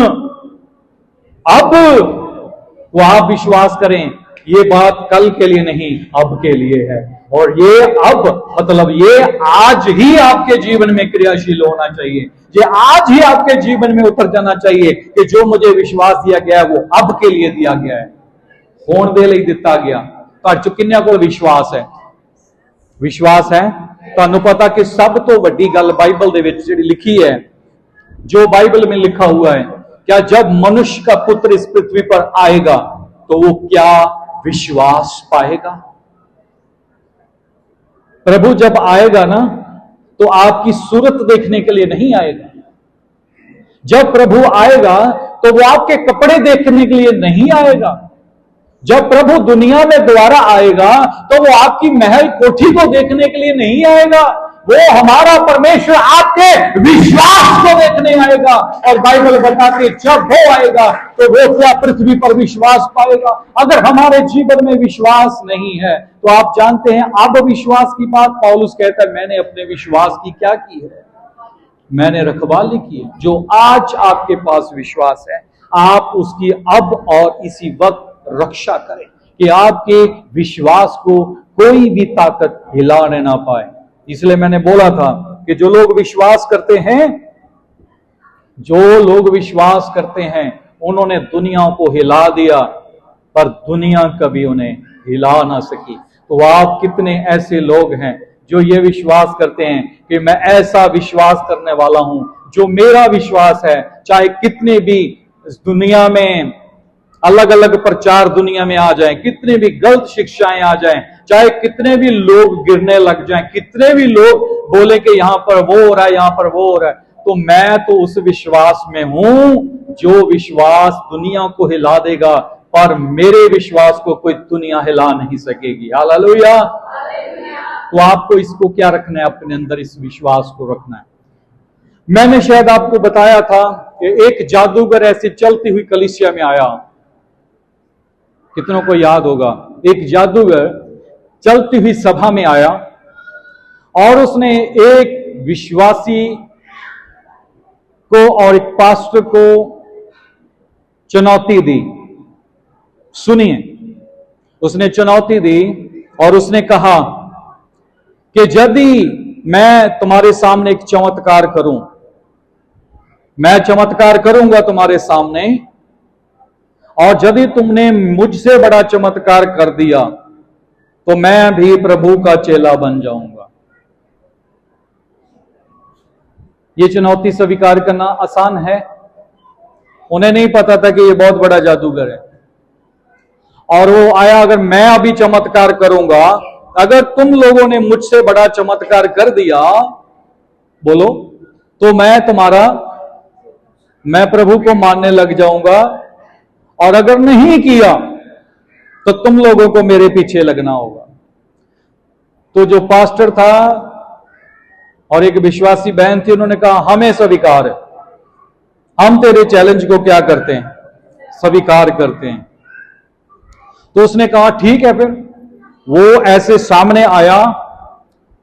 अब तो आप विश्वास करें ये बात कल के लिए नहीं, अब के लिए है। और ये अब मतलब ये आज ही आपके जीवन में क्रियाशील होना चाहिए। ये आज ही आपके जीवन में उतर जाना चाहिए कि जो मुझे विश्वास दिया गया है वो अब के लिए दिया गया है। होने दे लिए दिता गया। घर च किन्ने कोल विश्वास है? विश्वास है। तुहानू पता कि सब तो वड्डी गल बाइबल दे विच जिहड़ी लिखी है, जो बाइबल में लिखा हुआ है, क्या जब मनुष्य का पुत्र इस पृथ्वी पर आएगा तो वो क्या विश्वास पाएगा? प्रभु जब आएगा ना तो आपकी सूरत देखने के लिए नहीं आएगा। जब प्रभु आएगा तो वो आपके कपड़े देखने के लिए नहीं आएगा। जब प्रभु दुनिया में दोबारा आएगा तो वो आपकी महल कोठी को देखने के लिए नहीं आएगा। वो हमारा परमेश्वर आपके विश्वास को देखने आएगा। और बाइबल बताती है जब वो आएगा तो वो क्या पृथ्वी पर विश्वास पाएगा। अगर हमारे जीवन में विश्वास नहीं है तो आप जानते हैं, अब विश्वास की बात पौलुस कहता है, मैंने अपने विश्वास की क्या की है? मैंने रखवाली की है। जो आज आपके पास विश्वास है, आप उसकी अब और इसी वक्त रक्षा करें कि आपके विश्वास को कोई भी ताकत हिलाने ना पाए। इसलिए मैंने बोला था कि जो लोग विश्वास करते हैं उन्होंने दुनिया को हिला दिया, पर दुनिया कभी उन्हें हिला ना सकी। तो आप कितने ऐसे लोग हैं जो ये विश्वास करते हैं कि मैं ऐसा विश्वास करने वाला हूं, जो मेरा विश्वास है, चाहे कितने भी इस दुनिया में अलग अलग प्रचार दुनिया में आ जाएं, कितने भी गलत शिक्षाएं आ जाएं, चाहे कितने भी लोग गिरने लग जाएं, कितने भी लोग बोले कि यहां पर वो हो रहा है, यहां पर वो हो रहा है, तो मैं तो उस विश्वास में हूं जो विश्वास दुनिया को हिला देगा, पर मेरे विश्वास को कोई दुनिया हिला नहीं सकेगी। हालेलुया। तो आपको इसको क्या रखना है? अपने अंदर इस विश्वास को रखना है। मैंने शायद आपको बताया था कि एक जादूगर ऐसे चलती हुई कलीसिया में आया। कितनों को याद होगा? एक जादूगर चलती हुई सभा में आया और उसने एक विश्वासी को और एक पास्टर को चुनौती दी। सुनिए, उसने चुनौती दी और उसने कहा कि यदि मैं तुम्हारे सामने एक चमत्कार करूं, मैं चमत्कार करूंगा तुम्हारे सामने, और यदि तुमने मुझसे बड़ा चमत्कार कर दिया तो मैं भी प्रभु का चेला बन जाऊंगा। ये चुनौती स्वीकार करना आसान है? उन्हें नहीं पता था कि ये बहुत बड़ा जादूगर है। और वो आया, अगर मैं अभी चमत्कार करूंगा, अगर तुम लोगों ने मुझसे बड़ा चमत्कार कर दिया, बोलो, तो मैं प्रभु को मानने लग जाऊंगा, और अगर नहीं किया तो तुम लोगों को मेरे पीछे लगना होगा। तो जो पास्टर था और एक विश्वासी बहन थी, उन्होंने कहा हमें स्वीकार है, हम तेरे चैलेंज को क्या करते हैं? स्वीकार करते हैं। तो उसने कहा ठीक है। फिर वो ऐसे सामने आया,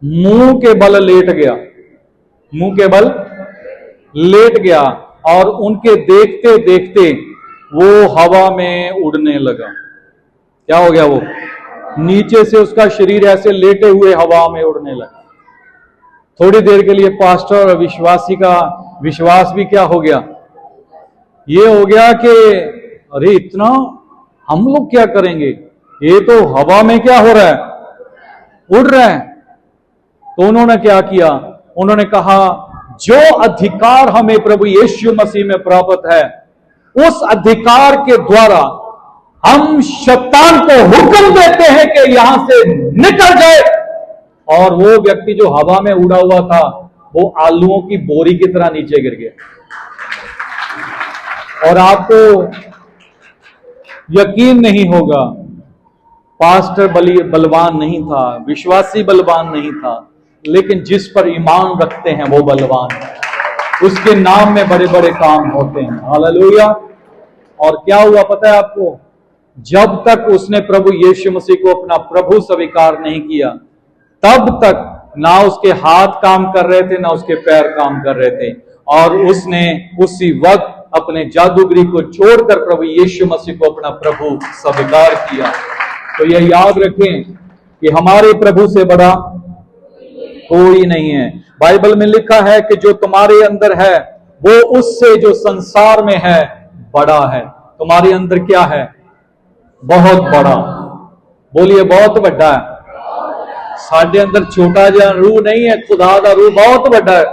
मुंह के बल लेट गया, मुंह के बल लेट गया, और उनके देखते देखते वो हवा में उड़ने लगा। क्या हो गया? वो नीचे से उसका शरीर ऐसे लेटे हुए हवा में उड़ने लगा। थोड़ी देर के लिए पास्टर और विश्वासी का विश्वास भी क्या हो गया? ये हो गया कि अरे इतना हम लोग क्या करेंगे, ये तो हवा में क्या हो रहा है? उड़ रहा है। तो उन्होंने क्या किया? उन्होंने कहा जो अधिकार हमें प्रभु यीशु मसीह में प्राप्त है, उस अधिकार के द्वारा हम शैतान को हुक्म देते हैं कि यहां से निकल जाए। और वो व्यक्ति जो हवा में उड़ा हुआ था, वो आलूओं की बोरी की तरह नीचे गिर गया। और आपको यकीन नहीं होगा, पास्टर बलवान नहीं था, विश्वासी बलवान नहीं था, लेकिन जिस पर ईमान रखते हैं वो बलवान है। उसके नाम में बड़े बड़े काम होते हैं। हालेलुया। और क्या हुआ पता है आपको? जब तक उसने प्रभु यीशु मसीह को अपना प्रभु स्वीकार नहीं किया, तब तक ना उसके हाथ काम कर रहे थे, ना उसके पैर काम कर रहे थे। और उसने उसी वक्त अपने जादूगरी को छोड़कर प्रभु यीशु मसीह को अपना प्रभु स्वीकार किया। तो यह याद रखें कि हमारे प्रभु से बड़ा कोई नहीं है। बाइबल में लिखा है कि जो तुम्हारे अंदर है वो उससे जो संसार में है बड़ा है। तुम्हारे अंदर क्या है? बहुत बड़ा। बोलिए बहुत बड़ा है। साढ़े अंदर छोटा जिहा रूह नहीं है, खुदा दा रूह बहुत बड़ा है।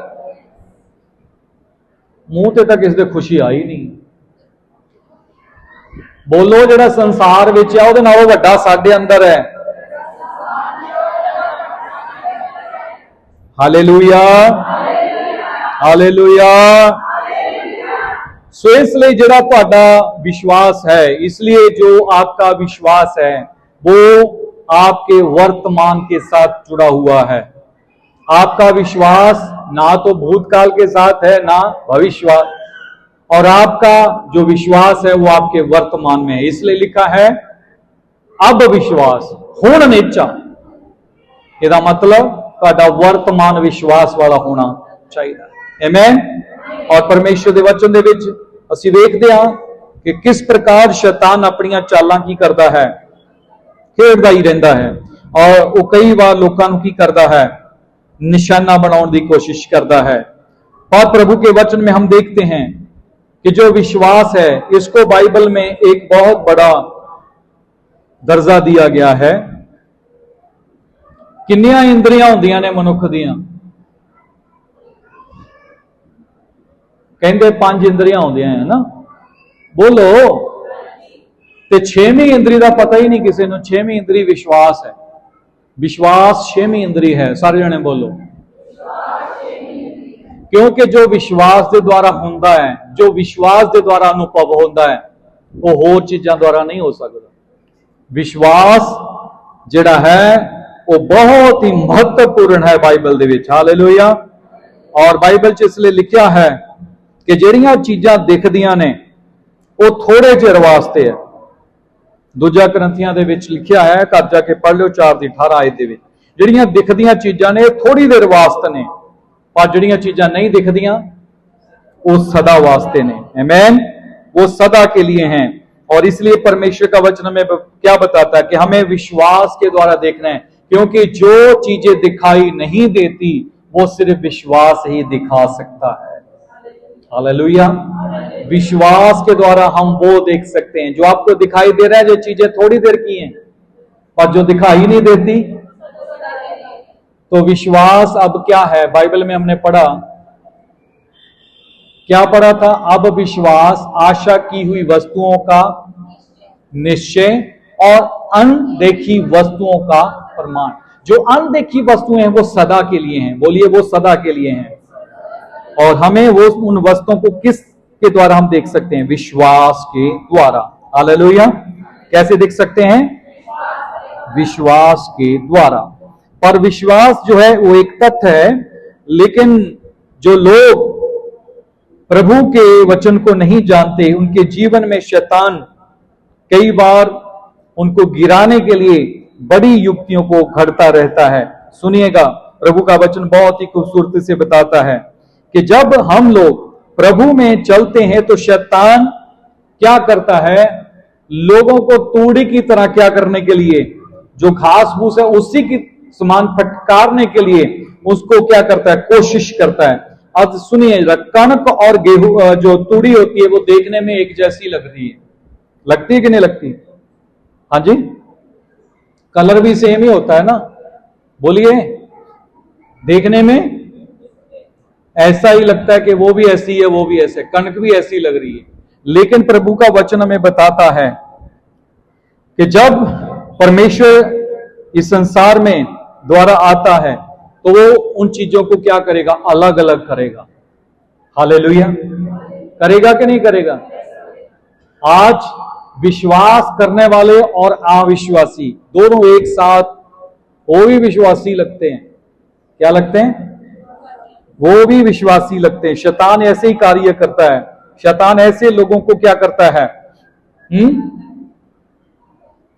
मुंह ते तक किसी खुशी आई नहीं। बोलो जिहड़ा संसार विच है उहदे नालों वड्डा साडे अंदर है। Hallelujah, hallelujah. सो इसलिए जिहड़ा तुहाडा विश्वास है, इसलिए जो आपका विश्वास है वो आपके वर्तमान के साथ जुड़ा हुआ है। आपका विश्वास ना तो भूतकाल के साथ है ना भविष्यवाद, और आपका जो विश्वास है वो आपके वर्तमान में है। इसलिए लिखा है अब विश्वास हुण निचा। इसका मतलब तुहाडा वर्तमान विश्वास वाला होना चाहिए। आमीन। और परमेश्वर के वचन दे विच असीं वेखदे हां कि किस प्रकार शैतान अपनी चालां की करता है, खेडदा ही रहिंदा है। और वो कई बार लोकां नूं की करता है, निशाना बनाने की कोशिश करता है। और प्रभु के वचन में हम देखते हैं कि जो विश्वास है इसको बाइबल में एक बहुत बड़ा दर्जा दिया गया है। किन्नियां इंद्रियां होंदियां ने मनुख दियां? कहंदे 5 इंद्रियां होंदियां है ना। बोलो। ते 6वीं इंद्री का पता ही नहीं किसी नूं। 6वीं इंद्री विश्वास है। विश्वास 6वीं इंद्री है। सारे जने बोलो। क्योंकि जो विश्वास के द्वारा होता है, जो विश्वास के द्वारा अनुभव होता है, वो होर चीजों द्वारा नहीं हो सकता। विश्वास जिहड़ा है वो बहुत ही महत्वपूर्ण है बाइबल दे विच। हालेलुया। और बाइबल च इसलिए लिखा है कि जिहड़ियां चीजां दिखदियां ने वो थोड़े चिर वास्ते है। दूजा करंथियां दे विच लिखा है, घर जाके पढ़ लो 4:18 आयत दे विच, जिहड़ियां दिखदियां चीजां ने थोड़ी देर वास्ते ने, पर जिहड़ियां चीजां नहीं दिखदियां वो सदा वास्ते ने। आमीन। वो सदा के लिए हैं। और इसलिए परमेश्वर का वचन हमें क्या बताता है कि हमें विश्वास के द्वारा देखना है, क्योंकि जो चीजें दिखाई नहीं देती वो सिर्फ विश्वास ही दिखा सकता है। हालेलुया। विश्वास के द्वारा हम वो देख सकते हैं जो आपको दिखाई दे रहा है, जो चीजें थोड़ी देर की हैं और जो दिखाई नहीं देती। तो विश्वास अब क्या है? बाइबल में हमने पढ़ा, क्या पढ़ा था? अब विश्वास आशा की हुई वस्तुओं का निश्चय और अनदेखी वस्तुओं का प्रमाण। जो अनदेखी वस्तुएं हैं वो सदा के लिए हैं। बोलिए वो सदा के लिए हैं। और हमें वो उन वस्तुओं को किस के द्वारा हम देख सकते हैं? विश्वास के द्वारा। हालेलुया। कैसे देख सकते हैं? विश्वास के द्वारा। पर विश्वास जो है वो एक तथ्य है, लेकिन जो लोग प्रभु के वचन को नहीं जानते, उनके जीवन में शैतान कई बार उनको गिराने के लिए बड़ी युक्तियों को घड़ता रहता है। सुनिएगा, प्रभु का वचन बहुत ही खूबसूरती से बताता है कि जब हम लोग प्रभु में चलते हैं तो शैतान क्या करता है? लोगों को तूड़ी की तरह क्या करने के लिए, जो घास फूस है उसी की समान फटकारने के लिए उसको क्या करता है? कोशिश करता है। अब सुनिए, कणक और गेहूं जो तूड़ी होती है वो देखने में एक जैसी लगती है। लगती है कि नहीं लगती? हाँ जी। कलर भी सेम ही होता है ना। बोलिए। देखने में ऐसा ही लगता है कि वो भी ऐसी है, वो भी ऐसे, कणक भी ऐसी लग रही है। लेकिन प्रभु का वचन हमें बताता है कि जब परमेश्वर इस संसार में द्वारा आता है तो वो उन चीजों को क्या करेगा? अलग अलग करेगा। हालेलुया। करेगा कि नहीं करेगा? आज विश्वास करने वाले और अविश्वासी दोनों एक साथ, वो भी विश्वासी लगते हैं। क्या लगते हैं? वो भी विश्वासी लगते हैं। शैतान ऐसे ही कार्य करता है। शैतान ऐसे लोगों को क्या करता है?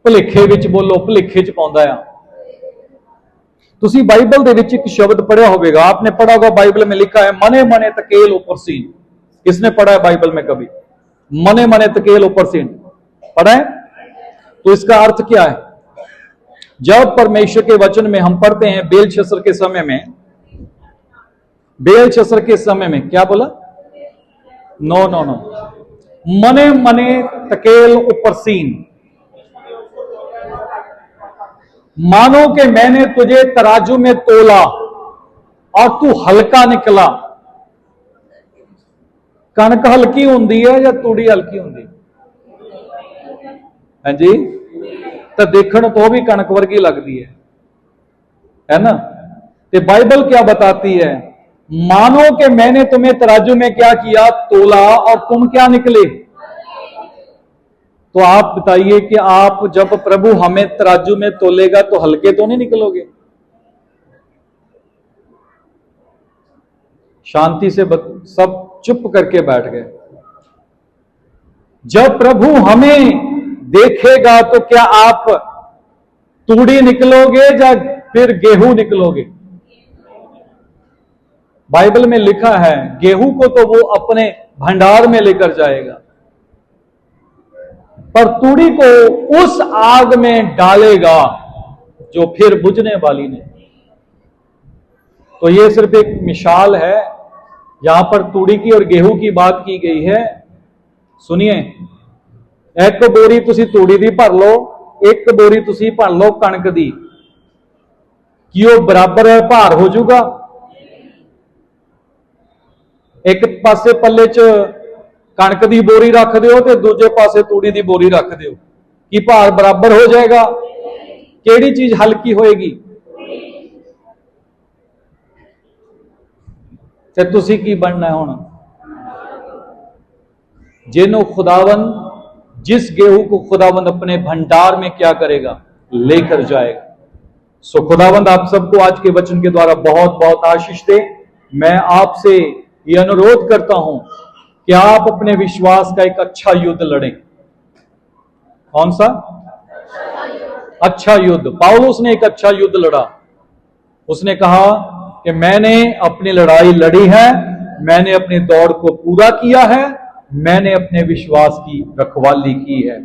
भुलेखे विच, बोलो, भुलेखे च पाउंदा है। तुसी बाइबल दे विच एक शब्द पढ़िया होवेगा, आपने पढ़ा होगा, बाइबल में लिखा है, मने मने तकेल ऊपर सी। किसने पढ़ा है बाइबल में कभी? मने मने तकेल ऊपर सीन पढ़ा है? तो इसका अर्थ क्या है? जब परमेश्वर के वचन में हम पढ़ते हैं बेलशस्सर के समय में, बेलशस्सर के समय में क्या बोला? नो नो नो, मने मने तकेल ऊपर सीन, मानो कि मैंने तुझे तराजू में तोला और तू हल्का निकला। कणक हल्की होंदी है या तूड़ी हल्की होंदी है जी? तो देखने तो भी कणक वर्गी लगती है ना? तो बाइबल क्या बताती है? मानो कि मैंने तुम्हें तराजू में क्या किया? तोला और तुम क्या निकले? तो आप बताइए कि आप जब प्रभु हमें तराजू में तोलेगा तो हल्के तो नहीं निकलोगे? शांति से सब चुप करके बैठ गए। जब प्रभु हमें देखेगा तो क्या आप तूड़ी निकलोगे या फिर गेहूं निकलोगे? बाइबल में लिखा है गेहूं को तो वो अपने भंडार में लेकर जाएगा, पर तूड़ी को उस आग में डालेगा जो फिर बुझने वाली नहीं। तो ये सिर्फ एक मिसाल है, यहां पर तूड़ी की और गेहूं की बात की गई है। सुनिए, एक बोरी तुसी तूड़ी दी भर लो, एक बोरी तुसी भर लो कणक दी, कि वो बराबर भार हो जाऊगा? एक पासे पल्ले च कणक दी बोरी रख दियो ते दूजे पासे तूड़ी दी बोरी रख दियो, कि भार बराबर हो जाएगा? केड़ी चीज हल्की होएगी? ते तुसी की बनना है हुण? जिन्हों खुदावन, जिस गेहूं को खुदावंद अपने भंडार में क्या करेगा? लेकर जाएगा। सो खुदावंद आप सबको आज के वचन के द्वारा बहुत बहुत आशीष दे। मैं आपसे यह अनुरोध करता हूं कि आप अपने विश्वास का एक अच्छा युद्ध लड़ें। कौन सा अच्छा युद्ध? पौलुस ने एक अच्छा युद्ध लड़ा। उसने कहा कि मैंने अपनी लड़ाई लड़ी है, मैंने अपनी दौड़ को पूरा किया है, मैंने अपने विश्वास की रखवाली की है।